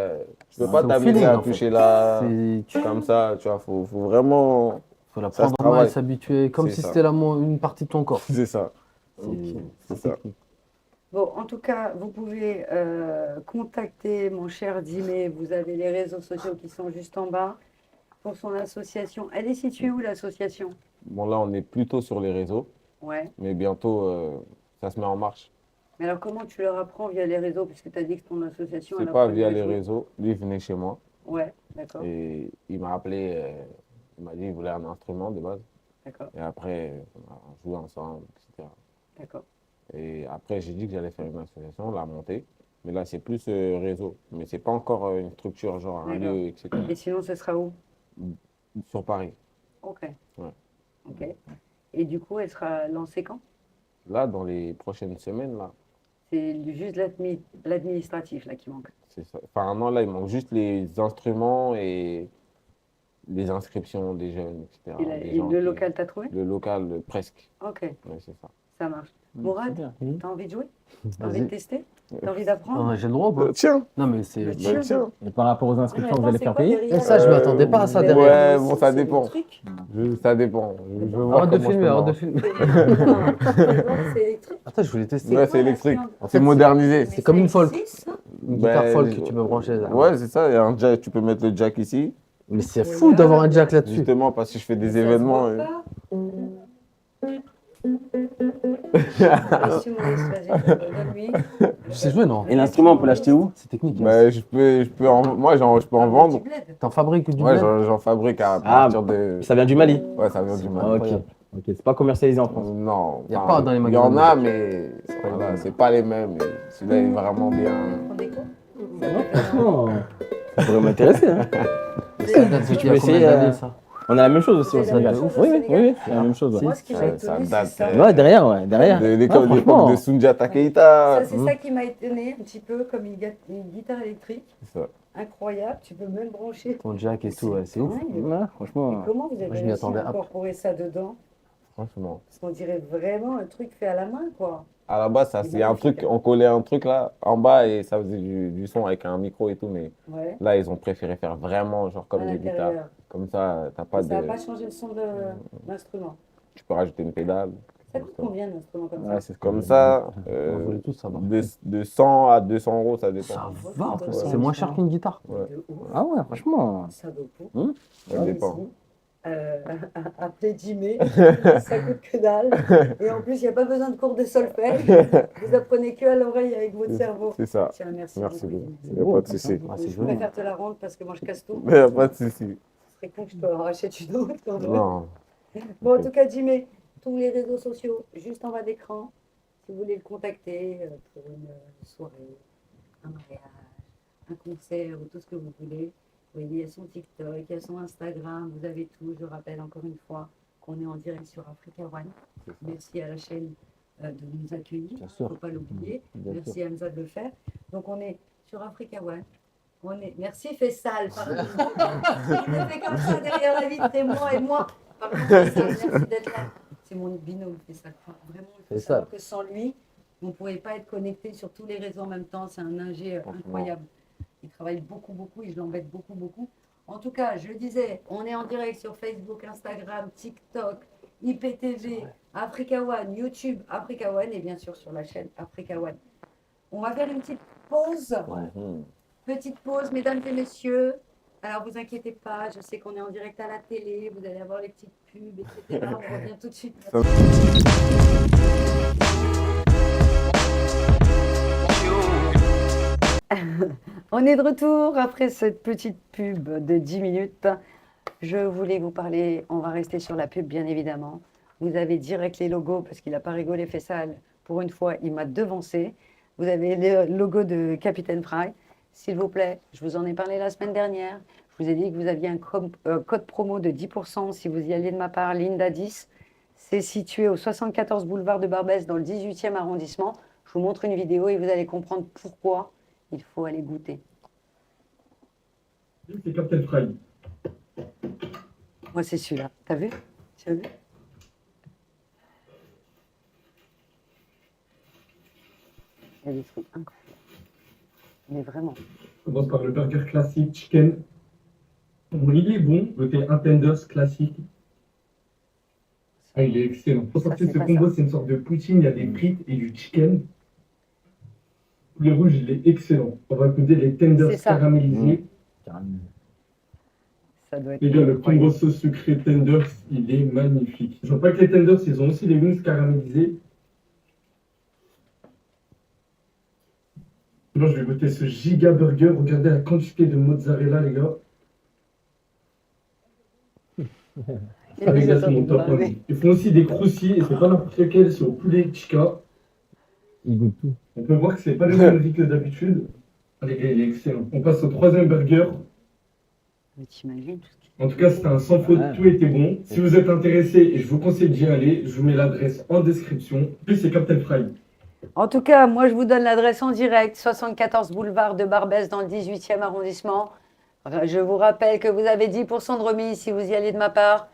tu peux C'est pas au t'amuser feeling, à en fait. toucher là, C'est- comme ça, tu vois, faut vraiment. faut la Ça se prendre en main et travaille. s'habituer, comme C'est si ça. c'était une partie de ton corps. C'est ça. Ok. C'est ça. Bon, en tout cas, vous pouvez contacter mon cher Dimé. Vous avez les réseaux sociaux qui sont juste en bas pour son association. Elle est située où, l'association? Bon, là, on est plutôt sur les réseaux, Ouais. mais bientôt, ça se met en marche. Mais alors, comment tu leur apprends via les réseaux? Puisque tu as dit que ton association. C'est elle pas apprenait via le les foot. réseaux. Lui, il venait chez moi Ouais, d'accord. et il m'a appelé. Il m'a dit qu'il voulait un instrument de base. D'accord, Et après, on a joué ensemble, etc. d'accord. Et après, j'ai dit que j'allais faire une association, la monter. Mais là, c'est plus réseau. Mais c'est pas encore une structure, genre un D'accord. lieu, etc. Et sinon, ce sera où? Sur Paris. Ok. Ouais. Ok. Et du coup, elle sera lancée quand? Là, dans les prochaines semaines, là, C'est juste l'administratif là qui manque. C'est ça. Enfin, non, là, il manque juste les instruments et les inscriptions des jeunes, etc. Et, Des et gens le qui- local, t'as trouvé? Le local, presque. Ok, Ouais, c'est ça. ça marche. C'est Mourad, bien. t'as envie de jouer? T'as envie Vas-y. de tester? T'as envie d'apprendre? Ah, j'ai le droit ou pas? Tiens, Non, mais c'est. Bah, bah, tiens. Et par rapport aux inscriptions, vous allez faire payer? Et ça, je m'attendais pas à ça Mais derrière. Ouais, aussi, bon, ça c'est le dépend. truc. Ça dépend. Je veux voir Arrête de comment je filmer, peux arrête de m'en- filmer. C'est électrique. Attends, je voulais tester. Ouais, quoi, c'est là, électrique. c'est C'est modernisé. C'est comme une folk. existe, ça Une guitare Ben, folk que tu peux brancher. Là. Ouais, c'est ça. Il y a un jack, tu peux mettre le jack ici. Mais c'est fou d'avoir un jack là-dessus. Justement, parce que je fais des Ça se événements. voit pas. Monsieur Maurice, vas-y, donne-lui. Tu sais jouer, non? Et l'instrument, on peut l'acheter où? C'est technique. Hein. Bah, je peux je peux en vendre. Du bled. T'en fabriques du Ouais, bled? j'en fabrique à partir de. Ça vient du Mali. Ouais, ça vient du Ah, Mali. ok. Ok, c'est pas commercialisé en France. Non. Y a enfin, pas dans les Il y magasins en de a, musique. mais voilà, c'est pas les mêmes. Et celui-là est vraiment bien. Prends des cours. Oh, ça pourrait m'intéresser. Hein. Ça date Tu depuis veux il y a combien essayer, d'années, ça? On a la même chose aussi au C'est la même Sénégal. chose au Oui, oui, Sénégal. oui, c'est la même chose. ouais. Moi, ce qui m'a Ça étonné, c'est date, ça. Ouais, derrière, ouais, derrière. De Ouais, l'époque franchement. de Soundiata Keita. Ça, c'est ça qui m'a étonné un petit peu, comme une guitare électrique. C'est ça. Incroyable, tu peux même brancher. Ton jack et tout, ouais, c'est ouf. dingue. Ouais, Et franchement. comment vous avez Moi, je m'y réussi attendais à à- incorporer ça dedans? Franchement. Parce qu'on dirait vraiment un truc fait à la main, quoi. À la base, ça, c'est un truc, on collait un truc là en bas et ça faisait du son avec un micro et tout, mais Ouais. là, ils ont préféré faire vraiment genre comme à des guitares. l'intérieur. Comme ça, t'as pas Ça n'a de. pas changé le son de l'instrument. Tu peux rajouter une pédale. Ça coûte combien un instrument comme ça? Ouais, c'est Comme ça, On voulait tous savoir. de 100 à 200 euros, ça dépend. Ça va, Ouais. c'est moins cher qu'une guitare. Ouais. De ouf. Ah ouais, franchement. Ça vaut pour. Ça dépend. Appelez Jimmy, ça coûte que dalle. Et en plus, il n'y a pas besoin de cours de solfège. Vous apprenez que à l'oreille avec votre cerveau. C'est ça. Tiens, merci. Merci beaucoup, beaucoup. Jimmy. Il n'y a pas de souci. Ah, c'est Je joli. préfère te la rendre parce que moi je casse tout. Il n'y a pas de souci. Ce serait con que je te rachète une autre. quand même. Non. Bon, en Ok. tout cas, Jimmy, tous les réseaux sociaux, juste en bas d'écran, si vous voulez le contacter pour une soirée, un mariage, un concert ou tout ce que vous voulez. Vous voyez, il y a son TikTok, il y a son Instagram, vous avez tout. Je rappelle encore une fois qu'on est en direct sur Africa One. Merci à la chaîne de nous accueillir, il Bien ne sûr. faut pas l'oublier. Bien Merci sûr. à Hamza de le faire. Donc on est sur Africa One. On est... Merci Fessal, pardon. Il me fait comme ça derrière la vitre, et moi. Pardon, Fessal, merci d'être là. C'est mon binôme Fessal. Enfin, vraiment, il faut Fessal. savoir que sans lui, on ne pourrait pas être connecté sur tous les réseaux en même temps. C'est un ingé incroyable. Il travaille beaucoup et je l'embête beaucoup. En tout cas, je le disais, on est en direct sur Facebook, Instagram, TikTok, IPTV, Africa One, YouTube, Africa One et bien sûr sur la chaîne Africa One. On va faire une petite pause. Hmm. Petite pause, mesdames et messieurs. Alors, vous inquiétez pas, je sais qu'on est en direct à la télé, vous allez avoir les petites pubs, etc. On revient tout de suite. On est de retour après cette petite pub de 10 minutes. Je voulais vous parler, on va rester sur la pub bien évidemment. Vous avez direct les logos parce qu'il n'a pas rigolé Fessal. Pour une fois, il m'a devancé. Vous avez le logo de Capitaine Fry. S'il vous plaît, je vous en ai parlé la semaine dernière. Je vous ai dit que vous aviez un code promo de 10% si vous y alliez de ma part, Linda 10. C'est situé au 74 boulevard de Barbès dans le 18e arrondissement. Je vous montre une vidéo et vous allez comprendre pourquoi il faut aller goûter. C'est Captain Fry. Moi, c'est celui-là. T'as vu? Tu as vu? Il y a des trucs incroyables. Mais vraiment. On commence par le burger classique chicken. Bon, il est bon, côté un tenders classique. Ah, il est excellent. Pour Ça, sortir c'est ce pas combo, ça. c'est une sorte de poutine, il y a des frites et du chicken. Le rouge, il est excellent. On va goûter les C'est tenders ça. caramélisés. Ça doit être Les gars, le incroyable. combo sauce sucrée tenders, il est magnifique. Ils n'ont pas que les tenders, ils ont aussi les wings caramélisés. Bon, je vais goûter ce giga burger. Regardez la quantité de mozzarella, les gars. Il Ah, les nous gars, attend c'est mon de top braver. 1. Ils font aussi des croustilles, et c'est pas n'importe lequel, c'est au poulet chica. Il goûte tout. On peut voir que c'est pas le même riz que d'habitude. Ah, les gars, il est excellent. On passe au troisième burger. Mais t'imagines tout ce qui... En tout cas, c'était un sans faute, Ouais. tout était bon. Si vous êtes intéressé et je vous conseille d'y aller, je vous mets l'adresse en description. Puis c'est Captain Fry. En tout cas, moi, je vous donne l'adresse en direct, 74 boulevard de Barbès dans le 18e arrondissement. Je vous rappelle que vous avez 10% de remise si vous y allez de ma part.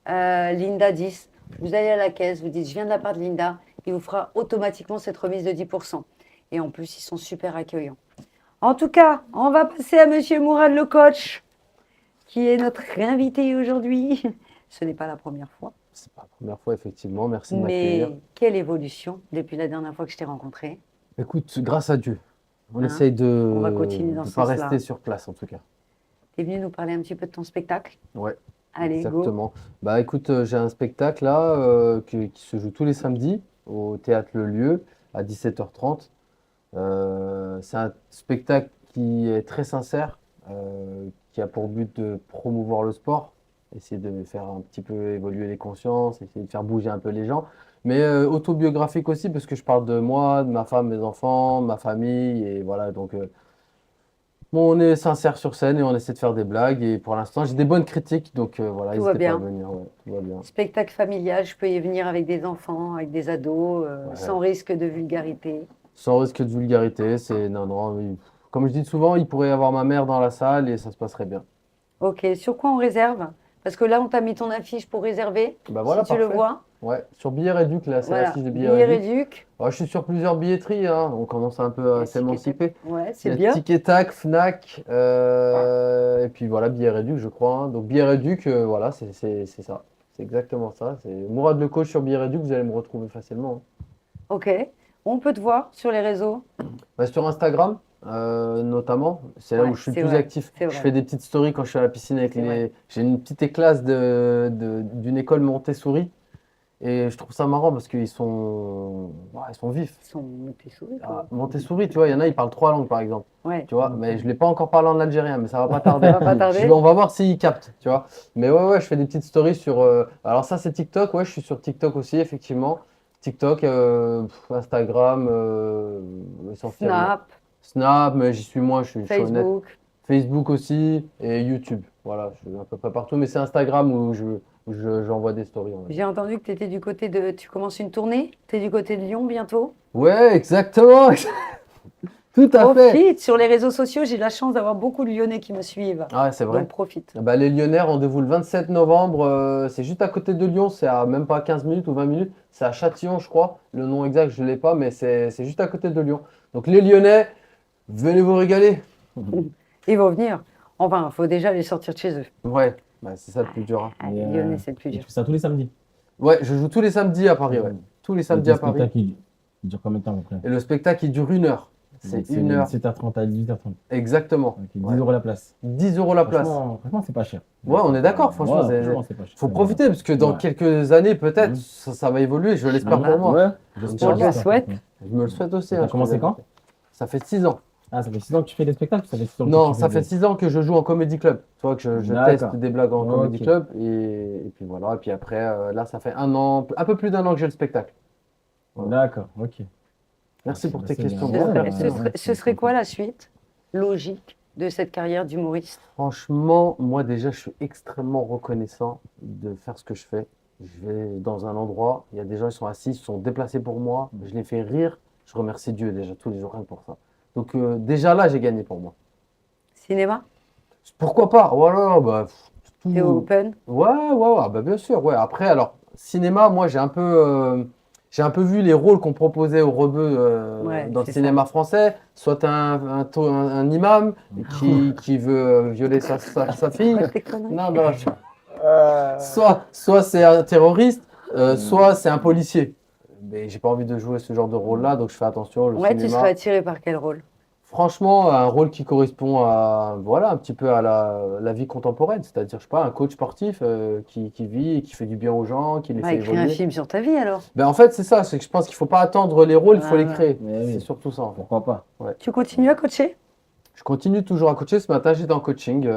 Linda 10. Vous allez à la caisse, vous dites je viens de la part de Linda. Il vous fera automatiquement cette remise de 10%. Et en plus, ils sont super accueillants. En tout cas, on va passer à Monsieur Mourad le coach, qui est notre invité aujourd'hui. Ce n'est pas la première fois. C'est pas la première fois, effectivement. Merci de Mais m'accueillir. quelle évolution depuis la dernière fois que je t'ai rencontré. Écoute, grâce à Dieu, on Hein, essaye de on va continuer dans ne ce pas sens-là. rester sur place, en tout cas. Tu es venu nous parler un petit peu de ton spectacle. Ouais, Allez, go. exactement. Bah écoute, j'ai un spectacle là qui se joue tous les samedis au Théâtre Le Lieu à 17h30. C'est un spectacle qui est très sincère, qui a pour but de promouvoir le sport, essayer de faire un petit peu évoluer les consciences, essayer de faire bouger un peu les gens, mais autobiographique aussi parce que je parle de moi, de ma femme, mes enfants, ma famille, et voilà, donc bon, on est sincère sur scène et on essaie de faire des blagues, et pour l'instant j'ai des bonnes critiques, donc voilà, Tout va n'hésitez pas à bien. venir, ouais, tout va bien. Spectacle familial, je peux y venir avec des enfants, avec des ados, Ouais. sans risque de vulgarité. Sans risque de vulgarité, non, comme je dis souvent, il pourrait y avoir ma mère dans la salle et ça se passerait bien. Ok, sur quoi on réserve? Parce que là, on t'a mis ton affiche pour réserver, Bah voilà, si tu le parfait. vois. Ouais, sur Billets Réduc, là, c'est Voilà, l'affiche de Billets billet Réduc. réduc. Je suis sur plusieurs billetteries, hein, on commence un peu à Les s'émanciper. Ouais, Il c'est y a bien. Tic et Tac, Fnac, et puis voilà, Billets Réduc, je crois, hein. Donc Billets Réduc, voilà, c'est ça. C'est exactement ça. C'est Mourad le coach sur Billets Réduc, vous allez me retrouver facilement, hein. Ok. On peut te voir sur les réseaux. Bah, sur Instagram, notamment, c'est là Ouais, où je suis le c'est plus vrai, actif. c'est Je vrai. fais des petites stories quand je suis à la piscine avec C'est vrai. les. J'ai une petite classe d'une école Montessori et je trouve ça marrant parce qu'ils sont, ils sont vifs. Ils sont tes souris, Ah, quoi. Montessori, tu vois, il y en a, ils parlent 3 langues par exemple. Ouais. Tu vois, mais je ne l'ai pas encore parlé en algérien, mais ça va pas tarder. Ça va pas tarder. On va voir s'ils captent, tu vois. Mais ouais, je fais des petites stories sur. Alors ça, c'est TikTok, ouais, je suis sur TikTok aussi, effectivement. TikTok, Instagram, essentiellement. Snap, Snap, mais j'y suis moins, je suis honnête. Facebook. Facebook aussi et YouTube. Voilà, je suis à peu près partout, mais c'est Instagram où j'envoie des stories, on va dire. J'ai entendu que tu étais du côté de. Tu commences une tournée. Tu es du côté de Lyon bientôt. Ouais, exactement. Tout à fait. Profite. Sur les réseaux sociaux, j'ai la chance d'avoir beaucoup de Lyonnais qui me suivent. Ah, c'est vrai. Donc profite. Bah, les Lyonnais, rendez-vous le 27 novembre. C'est juste à côté de Lyon. C'est à même pas 15 minutes ou 20 minutes. C'est à Châtillon, je crois. Le nom exact, je ne l'ai pas, mais c'est juste à côté de Lyon. Donc les Lyonnais, venez vous régaler. Ils vont venir. Enfin, il faut déjà les sortir de chez eux. Ouais, bah, c'est ça le plus dur, hein. Ah, Et, les Lyonnais, c'est le plus Et dur. tu fais ça tous les samedis. Ouais, je joue tous les samedis à Paris, ouais. Tous les samedis Et à ton Paris. spectacle, il dure combien de temps après? Et le spectacle, il dure 1 heure. C'est 1 heure. 7h30 à 18h30. Exactement. Ok, 10 Ouais. euros la place. 10 € la place. Franchement, c'est pas cher. Ouais, on est d'accord, franchement, Ouais, c'est c'est pas cher. faut profiter parce que dans Ouais. quelques années, peut-être, Mhm. ça va évoluer. Je l'espère Voilà. pour moi. Ouais, j'espère, On te le j'espère. souhaite. Je me le souhaite aussi, T'as hein, je commencé te quand? le- Ça fait 6 ans. Ah, ça fait 6 ans que tu fais des spectacles ou ça fait 6 ans que Non, tu ça fais fait des- 6 ans que je joue en comedy club. Tu vois, que je D'accord. teste des blagues en comedy Ok. club. Et puis voilà. Et puis après, là, ça fait 1 an, un peu plus d'1 an que j'ai le spectacle. D'accord, ok. Merci pour tes C'est questions. bien. Bon, Ouais, Ce serait quoi la suite logique de cette carrière d'humoriste? Franchement, moi déjà, je suis extrêmement reconnaissant de faire ce que je fais. Je vais dans un endroit, il y a des gens, ils sont assis, ils se sont déplacés pour moi, je les fais rire. Je remercie Dieu déjà tous les jours rien que pour ça. Donc déjà là, j'ai gagné pour moi. Cinéma? Pourquoi pas? Voilà, bah, tout... T'es open? Ouais, bah, bien sûr. Ouais. Après, alors, cinéma, moi, j'ai un peu vu les rôles qu'on proposait aux rebeux Ouais, dans le c'est cinéma français. Soit un imam qui veut violer sa fille. Quoi, tes conneries? Non, non, soit c'est un terroriste, soit c'est un policier. Mais j'ai pas envie de jouer ce genre de rôle-là, donc je fais attention. Le Ouais, tu cinéma, serais attiré par quel rôle? franchement, un rôle qui correspond à, voilà, un petit peu à la vie contemporaine, c'est-à-dire, je sais pas, un coach sportif qui vit et qui fait du bien aux gens, qui les Bah, fait écris un évoluer. film sur ta vie alors. Ben, en fait, c'est ça, c'est que je pense qu'il faut pas attendre les rôles, il faut les Ouais. créer. Ouais, oui. C'est surtout ça, en fait. Pourquoi pas? Tu continues à coacher? Je continue toujours à coacher. Ce matin, j'étais en coaching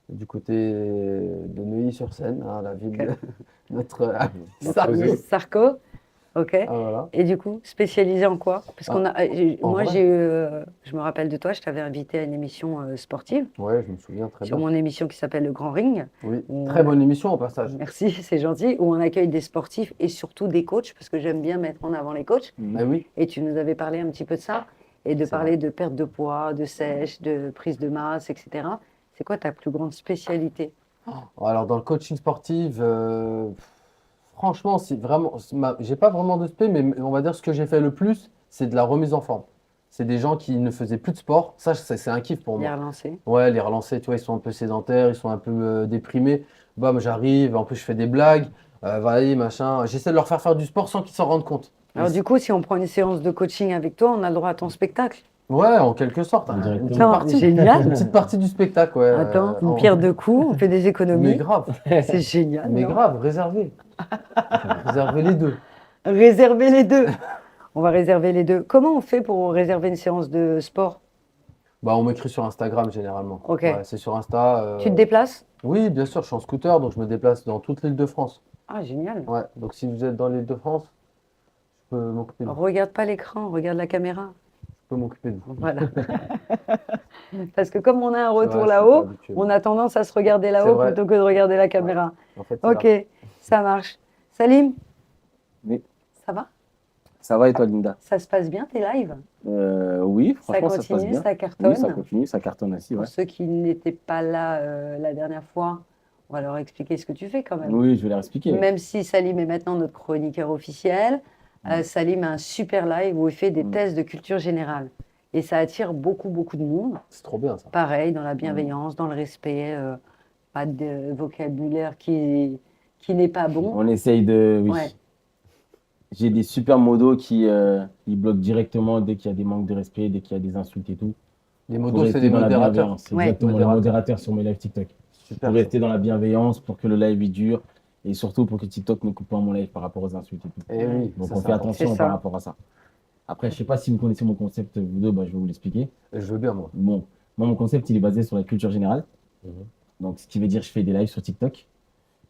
du côté de Neuilly-sur-Seine, hein, la ville de notre Sarkozy. Sarko? Ok. Ah, voilà. Et du coup, spécialisé en quoi? Parce qu'on a, en moi, vrai. j'ai eu, je me rappelle de toi, je t'avais invité à une émission sportive, Ouais, je me souviens très sur bien. mon émission qui s'appelle Le Grand Ring. Oui, On- très bonne émission au passage. Merci, c'est gentil, où on accueille des sportifs et surtout des coachs, parce que j'aime bien mettre en avant les coachs. Mais oui, Et tu nous avais parlé un petit peu de ça, et de C'est parler de perte de poids, de sèche, de prise de masse, etc. C'est quoi ta plus grande spécialité? alors dans le coaching sportif, franchement, j'ai pas vraiment de spé, mais on va dire ce que j'ai fait le plus, c'est de la remise en forme. C'est des gens qui ne faisaient plus de sport. Ça, c'est un kiff pour Les moi. relancer. Ouais, les relancer, tu vois, ils sont un peu sédentaires, ils sont un peu déprimés. Bam, j'arrive, en plus je fais des blagues, vas-y, machin. J'essaie de leur faire du sport sans qu'ils s'en rendent compte. Alors du coup, si on prend une séance de coaching avec toi, on a le droit à ton spectacle. Ouais, en quelque sorte, hein, Directement. une petite Attends, partie. génial. Une petite partie du spectacle, ouais. Attends, une pierre deux coups, on fait des Mais économies. grave, C'est génial. mais non grave, réservez. Réservez les deux. Réserver les deux. On va réserver les deux. Comment on fait pour réserver une séance de sport? Bah, on m'écrit sur Instagram généralement. Ok. Ouais, c'est sur Insta. Tu te déplaces? Oui, bien sûr, je suis en scooter, donc je me déplace dans toute l'île de France. Ah, génial. Ouais, donc si vous êtes dans l'île de France, je peux m'occuper de vous. Regarde pas l'écran, regarde la caméra. Je peux m'occuper de vous. Voilà. Parce que comme on a un retour Ouais, je suis pas là-haut, habitué. on a tendance à se regarder C'est là-haut vrai. plutôt que de regarder la caméra. En fait, c'est Ok, là. ça marche. Salim, Oui. ça va? Ça va et toi, Linda? Ça se passe bien tes lives? Oui, Ça franchement, ça se passe continue, bien. ça cartonne? Oui, ça continue, ça cartonne aussi, ouais. Pour ceux qui n'étaient pas là la dernière fois, on va leur expliquer ce que tu fais quand même. Oui, je vais leur expliquer. Même si Salim est maintenant notre chroniqueur officiel, Salim a un super live où il fait des tests de culture générale. Et ça attire beaucoup, beaucoup de monde. C'est trop bien ça. Pareil, dans la bienveillance, dans le respect, pas de vocabulaire qui n'est pas bon. On essaye de. Oui. Ouais. J'ai des super modos qui ils bloquent directement dès qu'il y a des manques de respect, dès qu'il y a des insultes et tout. Les Pour modos, c'est rester des dans la modérateurs. bienveillance. Ouais. Exactement, les Modérateurs. modérateurs sur mes lives TikTok. Super. Pour rester dans la bienveillance, pour que le live il dure et surtout pour que TikTok ne coupe pas mon live par rapport aux insultes et tout. Et oui, Donc ça, on c'est fait important. attention C'est ça. par rapport à ça. Après, je sais pas si vous connaissez mon concept, vous deux, bah, je vais vous l'expliquer. Je veux bien, moi. Bon, moi, mon concept, il est basé sur la culture générale. Mhm. Donc, ce qui veut dire, je fais des lives sur TikTok.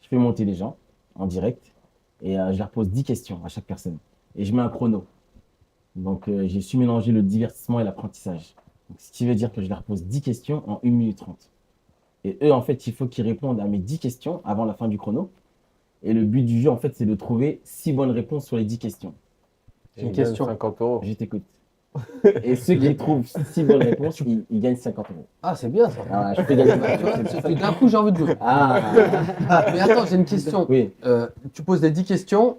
Je fais monter les gens en direct et je leur pose 10 questions à chaque personne. Et je mets un chrono. Donc, j'ai su mélanger le divertissement et l'apprentissage. Donc, ce qui veut dire que je leur pose 10 questions en 1 minute 30. Et eux, en fait, il faut qu'ils répondent à mes 10 questions avant la fin du chrono. Et le but du jeu, en fait, c'est de trouver 6 bonnes réponses sur les 10 questions. J'ai une question. 50 euros. Je t'écoute. Et ceux qui trouvent 6 bonnes réponses, ils gagnent 50 euros. Ah, c'est bien ça. Ah, je fais gagner. Tu vois, d'un coup, j'ai envie de jouer. Ah, Mais attends, j'ai une question. oui. Tu poses les 10 questions,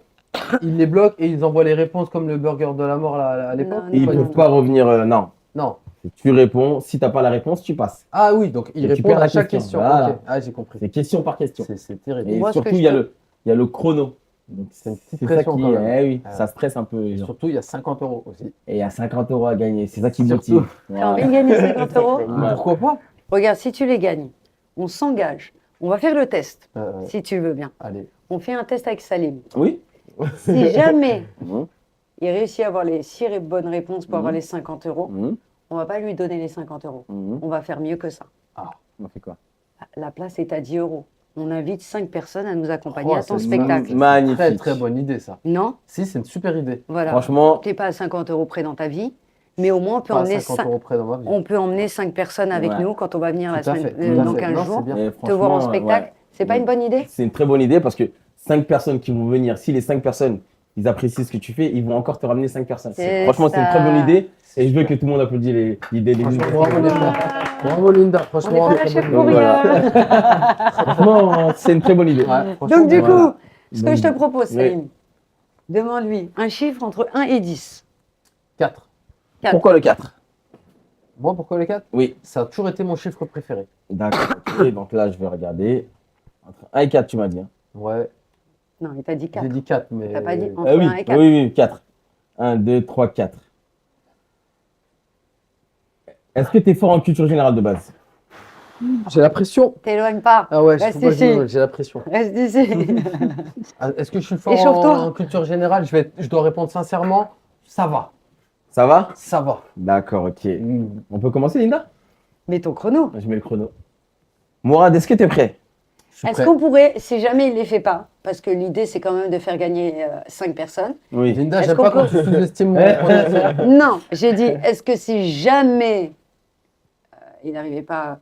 ils les bloquent et ils envoient les réponses comme le burger de la mort là, à l'époque. Non, Et ils non, ne non. peuvent pas revenir. Non. Non. Tu réponds. Si tu n'as pas la réponse, tu passes. Ah oui, donc ils Et tu répondent perds la à chaque question. question. Voilà. Ok. Ah, j'ai compris. C'est question par question. C'est terrible. Et Moi, ce que surtout, je il y a peux- il y a le chrono. Donc, C'est une petite c'est ça pression qui. quand même. Eh oui, Ah. ça stresse un peu les Et gens. surtout, il y a 50 euros aussi. Et il y a 50 euros à gagner. C'est ça qui Surtout. motive. T'as envie de gagner 50 euros? Ouais. Pourquoi pas? Regarde, si tu les gagnes, on s'engage. On va faire le test, Ouais. si tu veux bien. Allez. On fait un test avec Salim. Oui. Si jamais Mhm. il réussit à avoir les 6 bonnes réponses pour avoir Mhm. les 50 euros, Mhm. on va pas lui donner les 50 euros. Mhm. On va faire mieux que ça. On fait quoi? La place est à 10 euros. On invite 5 personnes à nous accompagner Oh, à ton c'est spectacle. Magnifique. Très très bonne idée ça. Non? Si, c'est une super idée. Voilà. Franchement, Tu n'es pas à 50 euros près dans ta vie, mais au moins on peut, Pas à emmener 50 cinq- euros près dans ma vie. on peut emmener 5 personnes avec Ouais. nous quand on va venir la Tout à semaine, fait, tout à dans fait. 15 Non, jours, c'est bien. et te voir en franchement, spectacle. ouais. C'est pas une bonne idée? C'est une très bonne idée parce que 5 personnes qui vont venir, si les 5 personnes, ils apprécient ce que tu fais, ils vont encore te ramener 5 personnes. C'est Franchement, c'est une très ça. bonne idée et je veux que tout le monde applaudisse l'idée des Franchement, bravo Linda. Bravo Linda. On n'est Franchement, pas très lâché bonne pour idée. rien. Franchement, c'est une très bonne idée. Ouais, franchement, Donc du coup, Voilà. ce que je te propose, Oui. Salim, demande-lui un chiffre entre 1 et 10. 4. Pourquoi le 4? Moi, pourquoi les 4? Oui. Ça a toujours été mon chiffre préféré. D'accord. Ok, donc là, je vais regarder. Entre 1 et 4, tu m'as dit. Hein. Ouais, Non, il t'a dit 4. j'ai dit 4, mais. T'as pas dit entre Ah oui, 1 et 4. oui, 4. 1, 2, 3, 4. Est-ce que tu es fort en culture générale de base? J'ai la pression. T'éloignes pas. Ah ouais, Reste faut pas que je ici. m'éloigne, j'ai la pression. Reste ici. Ah, est-ce que je suis fort Échauffe-toi. en culture générale? Je dois répondre sincèrement. Ça va. Ça va? Ça va. D'accord, ok. On peut commencer, Linda? Mets ton chrono. Je mets le chrono. Mourad, est-ce que tu es prêt? Je suis Est-ce prêt. qu'on pourrait, si jamais il ne les fait pas, parce que l'idée c'est quand même de faire gagner 5 personnes. Oui. Linda, Est-ce j'aime qu'on pas peut- quand tu sous-estimes mon adversaire. Non, j'ai dit, est-ce que si jamais il n'arrivait pas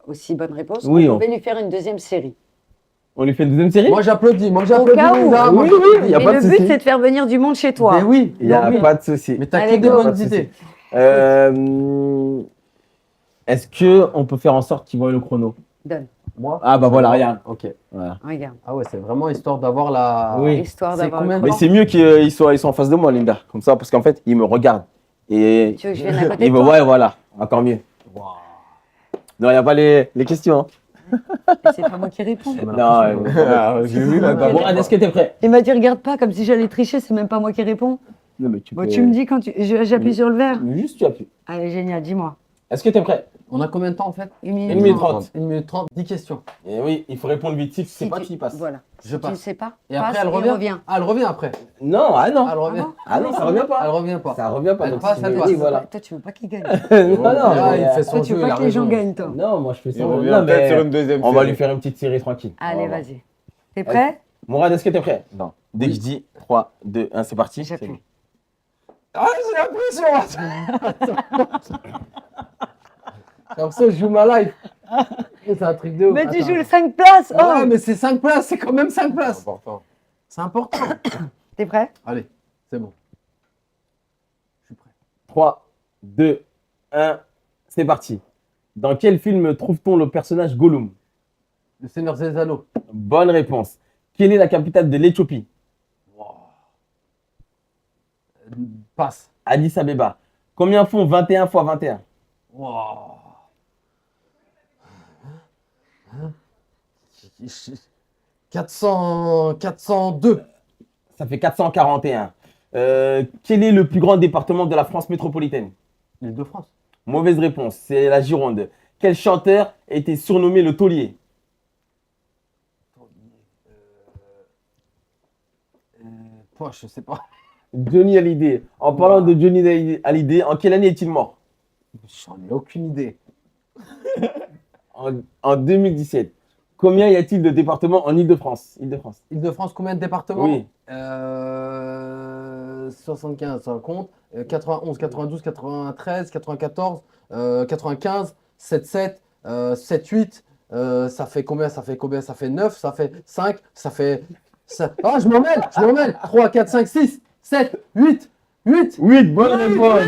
aux 6 bonnes réponses, Oui, on on- pouvait lui faire une deuxième série. On lui fait une deuxième série? Moi, j'applaudis. Moi, Au j'applaudis, cas où. Linda. Moi, Oui, j'applaudis. oui, y a Mais pas de le but souci. c'est de faire venir du monde chez toi. Mais oui, Il n'y a oui. pas de souci. Mais t'as Allez, que des go. bonnes Pas de idées. Est-ce que on peut faire en sorte qu'il voit le chrono? Donne, Moi? Ah bah voilà, regarde. Ok. Voilà. regarde. Ah ouais, c'est vraiment histoire d'avoir la. Oui. Histoire C'est d'avoir. combien le de Mais temps. c'est mieux qu'ils soient en face de moi, Linda. Comme ça, parce qu'en fait, ils me regardent. Et Tu veux que je vienne à côté il de veut, toi? ouais, voilà, encore mieux. Non, il n'y a pas les questions. Hein. Mais c'est pas moi qui réponds. Ça m'a Non, l'impression. J'ai vu là d'abord. Mourad, est-ce que t'es prêt? Il m'a dit regarde pas comme si j'allais tricher, c'est même pas moi qui réponds. Non, mais tu Bon, peux- tu me dis quand j'appuie sur le verre. Juste, tu appuies. Allez, génial, dis-moi. Est-ce que t'es prêt? On a combien de temps en fait? 1 minute 1 minute 30. 30. 1 minute 30, 10 questions. Et oui, il faut répondre vite. Si tu sais Si pas, tu- tu y passes. Voilà. Je Si tu ne passe. sais pas, Et après, passe elle et revient. reviens. Ah, elle revient après. Non, ah non. Elle revient. bon Ah non, ça revient pas. Elle revient pas. Ça revient pas. Elle donc passe, si elle tu me passe. dis, voilà. Toi, tu veux pas qu'il gagne. Non, non, Ah, mais, il fait son Toi, tu jeu, veux il pas a que les gens raison. gagnent, toi. non, moi je fais ça. Il Non, revient peut-être mais sur une deuxième on va série. lui faire une petite série tranquille. Allez, Voilà. vas-y. T'es prêt? Mourad, est-ce que t'es prêt? Non. Dès que je dis 3, 2, 1, c'est parti. J'appuie. C'est bon. Ah, j'ai l'impression. Comme ça, je joue ma life. C'est un truc de ouf. Mais tu Attends. joues le 5 places. Oh, Ouais, mais c'est 5 places, c'est quand même 5 C'est places. important. C'est important. T'es prêt? Allez, c'est bon. Je suis prêt. 3, 2, 1, c'est parti. Dans quel film trouve-t-on le personnage Gollum? Le Seigneur des Anneaux. Bonne réponse. Quelle est la capitale de l'Éthiopie? Passe. Addis Abeba. Combien font 21 x 21? Wow. 402. Ça fait 441. Quel est le plus grand département de la France métropolitaine? L'Île-de-France. Mauvaise réponse, c'est la Gironde. Quel chanteur était surnommé le taulier? Je sais pas. Johnny Hallyday. En parlant de Johnny Hallyday, en quelle année est-il mort? J'en ai aucune idée. En 2017. Combien y a-t-il de départements en Île-de-France? Île-de-France. Île-de-France, combien de départements? Oui. 75, ça compte. 91, 92, 93, 94, 95, 77, 78. Ça fait combien? Ça fait combien? Ça fait 9, ça fait 5, ça fait. Ah, je m'en mêle! 3, 4, 5, 6, 7, 8, 8. 8, bonne réponse.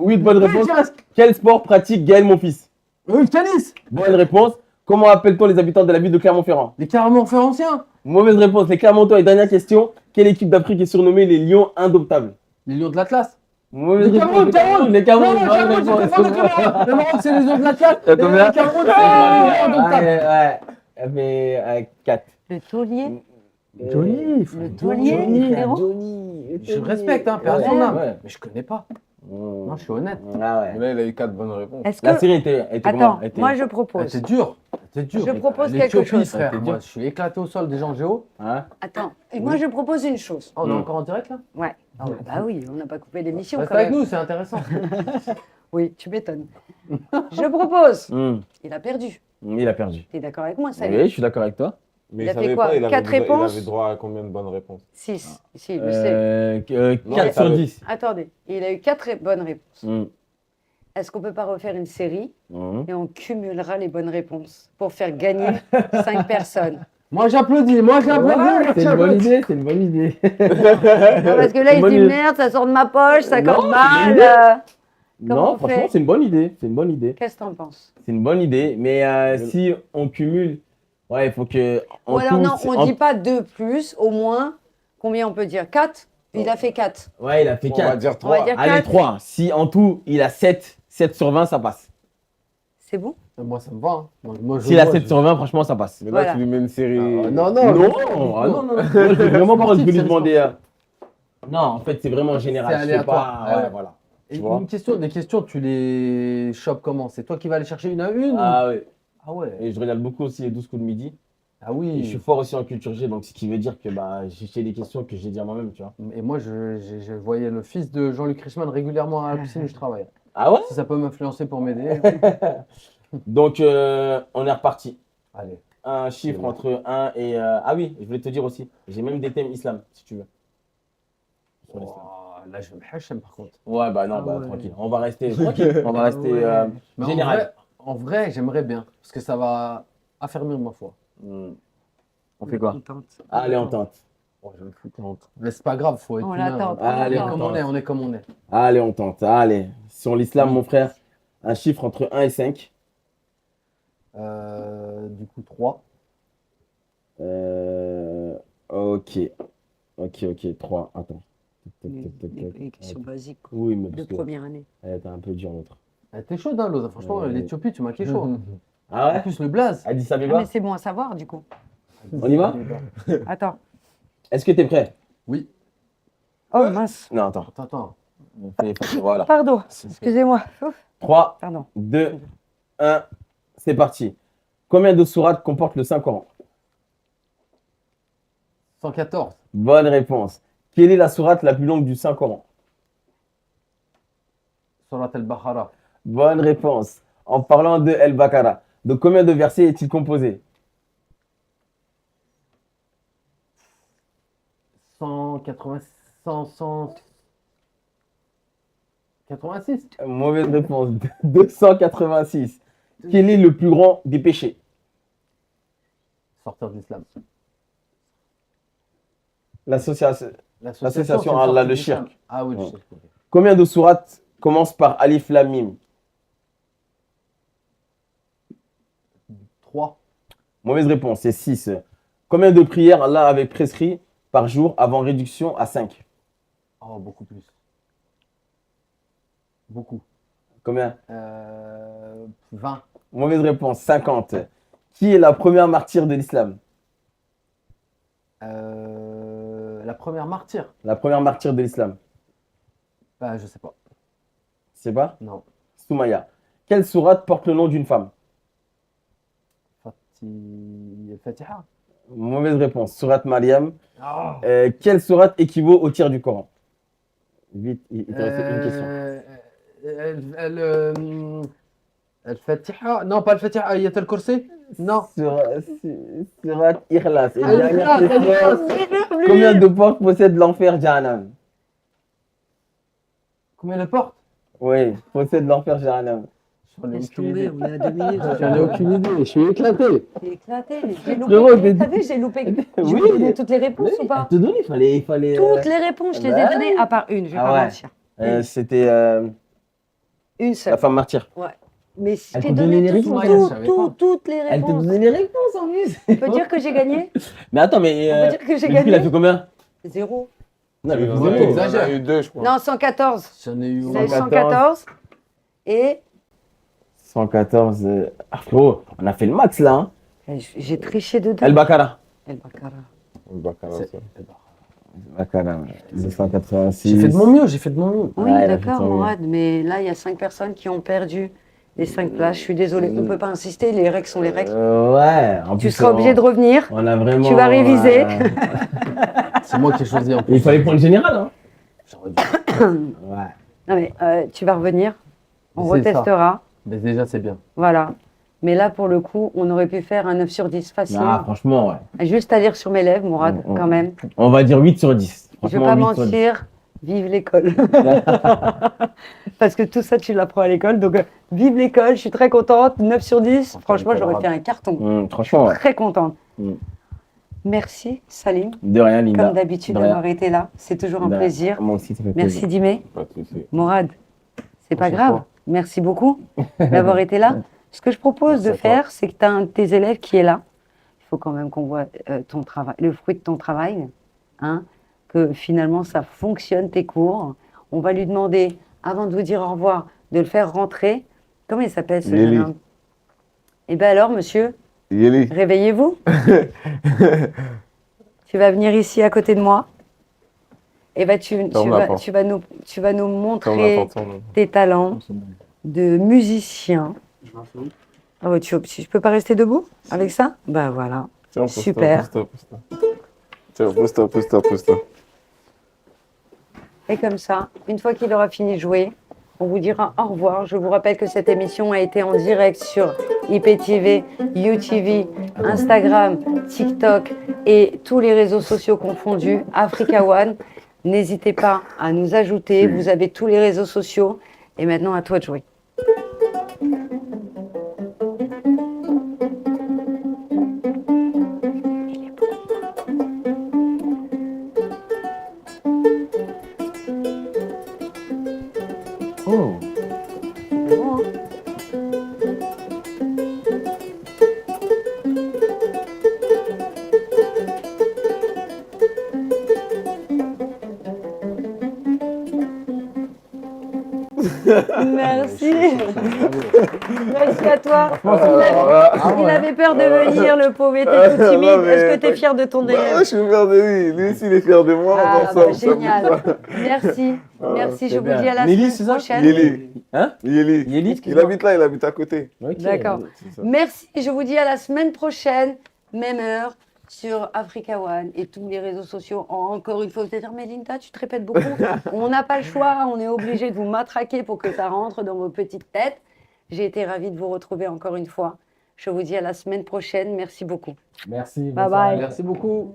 8, bonne réponse. Quel sport pratique Gaël Monfils? Le tennis! Bonne réponse. Comment appelle-t-on les habitants de la ville de Clermont-Ferrand? Les Clermont-Ferranciens! Mauvaise réponse. Les Clermontois. Et dernière question. Quelle équipe d'Afrique est surnommée les Lions Indomptables? Les Lions de l'Atlas! Mauvaise Les réponse. Cameroun! Les Cameroun. Non, Bonne le Cameroun, réponse. c'est pas le Cameroun! Le Maroc, c'est les Lions de l'Atlas! Et combien? Le Cameroun, c'est les Lions indomptables! Ouais. Elle fait 4. Le taulier. Johnny, Le taulier, frérot. Johnny. Je respecte, hein, personne Ouais. n'aime. Ouais. Mais je connais pas. Non, Non, je suis honnête. Ah ouais. Mais là, il a eu 4 bonnes réponses. Est-ce La que. série était Attends, comment? Était- moi je propose. C'est dur. C'est dur. Je propose L'Éthiopie, quelque chose. frère. C'était Moi, dur. je suis éclaté au sol déjà en géo. Hein? Attends, moi je propose une chose. Oh, on est Mm. encore en direct là? Ouais. Ah ouais. Bah oui, on n'a pas coupé l'émission Reste quand avec même. nous, c'est intéressant. Oui, tu m'étonnes. Je propose. Hmm. Il a perdu. Il a perdu. T'es d'accord avec moi, Salut? Oui, je suis d'accord avec toi. Mais Il a il fait savait quoi? pas, il avait, 4 réponses? il avait droit à combien de bonnes réponses? 6. Si, je sais. Non, 4 il sur savait. 10. Attendez, il a eu 4 bonnes réponses. Hmm. Est-ce qu'on peut pas refaire une série Hmm. et on cumulera les bonnes réponses pour faire gagner 5 personnes? Moi, j'applaudis. Moi, j'applaudis. C'est une bonne idée, c'est une bonne idée. Non, parce que là, il se Bonne dit idée. merde, ça sort de ma poche, ça Non, compte c'est mal. une idée. Comment Non, on franchement, fait c'est une bonne idée. C'est une bonne idée. Qu'est-ce que t'en penses? C'est une bonne idée. Mais si on cumule, ouais, il faut que. en Ou alors tout, non, c'est- on en- dit pas 2 plus, au moins, combien on peut dire? 4? Il a fait 4. Ouais, il a fait On va 4. dire On va 3. dire Allez, 4. 3. Si en tout, il a 7 sur 20, ça passe. C'est bon? Moi, ça me va. Hein. Moi, je S'il a vois, 7 je- sur 20, franchement, ça passe. Mais là, Voilà. tu lui mets une série. Non, Non, non. ah non, non. Moi, je vais vraiment pas, je vais lui Sportif, demander. c'est Non, en fait, c'est vraiment général. C'est Je sais aléatoire. pas. Ouais, Ouais. voilà. Et Tu vois. une question, des questions, tu les chopes comment? C'est toi qui vas aller chercher une à une? Ah ouais. Ah ouais. Et je regarde beaucoup aussi les 12 coups de midi. Ah Et oui. je suis fort aussi en culture G, donc ce qui veut dire que bah, j'ai des questions que j'ai dit à moi-même, tu vois. Et moi, je voyais le fils de Jean-Luc Reichmann régulièrement à la piscine où je travaille. Ah ouais? Si ça peut m'influencer pour m'aider. Donc, on est reparti. Allez. un chiffre entre 1 et... Ah oui, je voulais te dire aussi, j'ai même des thèmes islam, si tu veux. Sur l'islam. Oh, là, je vais me hachem par contre. Ouais, bah non, Ah bah ouais. tranquille. On va rester tranquille. On va rester Ouais. Mais général. En vrai, j'aimerais bien. Parce que ça va affermir ma foi. Hmm. On fait quoi? On tente. Allez, on tente. Oh, je me fous honte. Mais c'est pas grave, faut être On humain. l'attend. Allez, On est on comme on tente. est, on est comme on est. Allez, on tente. Allez. Sur l'islam, mon frère, un chiffre entre 1 et 5. Du coup, 3. Ok. Ok. 3. Attends. Les questions basiques quoi, Oui, mais de parce que première année. elle était un peu dure, l'autre. T'es chaud, hein, Loza. Franchement, Ouais. l'Éthiopie, tu m'as fait chaud. Ah En ouais? plus, le blaze. Elle dit ça, Ah, Béba? mais c'est bon à savoir du coup. On y va? Attends. Est-ce que t'es prêt? Oui. Oh mince. Non, attends. Attends. Voilà. Pardon. Excusez-moi. Ouf, 3, pardon. 2, 1. C'est parti. Combien de sourates comporte le Saint-Coran? 114. Bonne réponse. Quelle est la sourate la plus longue du Saint-Coran? Surat al-Baqarah. Bonne réponse. En parlant de El-Baqarah, de combien de versets est-il composé? 180. 186. Mauvaise réponse. 286. Quel est le plus grand des péchés? Sortir de l'islam. L'association. L'association c'est Allah, sortir le de l'islam. shirk. Ah oui, le Ouais. shirk. ok. Combien de sourates commencent par Alif Lam Mim? 3. Mauvaise réponse, c'est 6. Combien de prières Allah avait prescrit par jour avant réduction à 5? Oh, beaucoup plus. Beaucoup. Combien? 20. Mauvaise réponse, 50. Qui est la première martyre de l'islam? La première martyre. La première martyre de l'islam. Bah, je sais pas. C'est pas? Non. Soumaya. Quelle sourate porte le nom d'une femme? Fatiha. Mauvaise réponse, sourate Mariam. Ah. Quelle sourate équivaut au tiers du Coran? Vite, il te reste une question. Al-Fatiha. Non, pas Al-Fatiha. Ayat al-Kursi. Non. Sourate Ikhlas. Et dernière Al-Ikhlas. question. Combien de portes possède l'enfer Jahannam? Combien de portes? Oui, possède l'enfer Jahannam. J'en ai Laisse aucune tomber, idée. on est à 2 minutes. J'en ai aucune idée. Je suis éclaté. J'ai éclaté. J'ai Frérot, loupé. t'es- T'as vu, j'ai loupé. Je Oui. vais donner toutes les réponses ou pas? Elle te donnait, il fallait. Toutes les réponses, je te les ai Bah données, à part une, je vais Ah pas ouais. mentir. C'était Une la seule. femme martyre. Mais si Elle t'ai te donné donnait les toutes, réponses, je savais toutes les Elle te réponses. donnait les réponses en plus. On peut dire que j'ai gagné? Mais attends, mais. On peut dire que j'ai le coup, il a fait gagné? combien? 0. Non, mais Il y en vous a- avez- il y en exagères. a eu 2, je crois. Non, 114. J'en ai eu. Vous avez 114. 114. Et 114. Ah, frérot, on a fait le max là. Hein. j'ai triché dedans. El-Baqarah. El-Baqarah. C'est- El-Baqarah, 286. J'ai fait de mon mieux, j'ai fait de mon mieux. Oui, Ouais, il a fait d'accord, son mieux. Mourad, mais là, il y a 5 personnes qui ont perdu les 5 places. Je suis désolée, on ne peut pas insister, les règles sont les règles. Ouais, en Tu plus, seras obligé de revenir. On a vraiment. Tu vas réviser. C'est moi qui ai choisi en plus. Il fallait prendre le général, hein. J'aurais dû. Ouais. Non, mais tu vas revenir, on C'est ça. retestera. Mais déjà, c'est bien. Voilà. Mais là, pour le coup, on aurait pu faire un 9 sur 10 facile. Ah, franchement, ouais. Juste à lire sur mes lèvres, Mourad, quand même. On va dire 8 sur 10. Je ne vais pas Franchement, 8 sur 10. mentir, vive l'école. Parce que tout ça, tu l'apprends à l'école. Donc, vive l'école, je suis très contente. 9 sur 10, franchement, j'aurais fait un carton. Franchement, ouais. Très contente. Mm. Merci, Salim, De rien, Linda. comme d'habitude, De rien. d'avoir été là. C'est toujours un De rien. plaisir. Moi aussi, ça fait Merci, plaisir. Dimé. Pas de souci. Mourad, c'est pas Prochaine grave. fois. Merci beaucoup d'avoir été là. Ce que je propose de Merci à toi. faire, c'est que tu as un de tes élèves qui est là. Il faut quand même qu'on voit ton travail, le fruit de ton travail, hein, que finalement ça fonctionne tes cours. On va lui demander, avant de vous dire au revoir, de le faire rentrer. Comment il s'appelle ce Lily. jeune homme? Eh bien alors, monsieur, Yeli. réveillez-vous. Tu vas venir ici à côté de moi. Et ben Ferme la porte. tu vas nous Comme la montrer porte sur nous. tes talents de musicien. Je marche où? Ah ouais, je peux pas rester debout avec ça? Bah voilà. Tiens, pousse-toi, Super. pousse-toi, pousse-toi. Tiens, pousse-toi, pousse-toi, pousse-toi. Et comme ça, une fois qu'il aura fini de jouer, On vous dira au revoir. Je vous rappelle que cette émission a été en direct sur IPTV, UTV, Instagram, TikTok et tous les réseaux sociaux confondus, Africa One. N'hésitez pas à nous ajouter. Vous avez tous les réseaux sociaux. Et maintenant, à toi de jouer. Oh. C'est bon, hein? Merci. Merci à toi. Il avait peur de venir, le pauvre, il était tout timide. Non, mais Est-ce que tu es fier de ton Bah, élève? je suis fier de lui. Lui aussi, il est fier de moi. Ah, Ensemble, bah, ça génial. bouge pas. Merci. Merci. c'est Je vous bien. dis à la Nelly, semaine c'est ça prochaine. Yéli. Hein Yéli. Yéli, Il excuse-moi. habite là, il habite à côté. Ok. D'accord. C'est ça. Merci. Je vous dis à la semaine prochaine, même heure, sur Africa One et tous les réseaux sociaux. Encore une fois, vous allez dire, mais Linda, tu te répètes beaucoup. On n'a pas le choix. On est obligé de vous matraquer pour que ça rentre dans vos petites têtes. J'ai été ravie de vous retrouver encore une fois. Je vous dis à la semaine prochaine. Merci beaucoup. Merci. Bye bonsoir. bye. Merci beaucoup.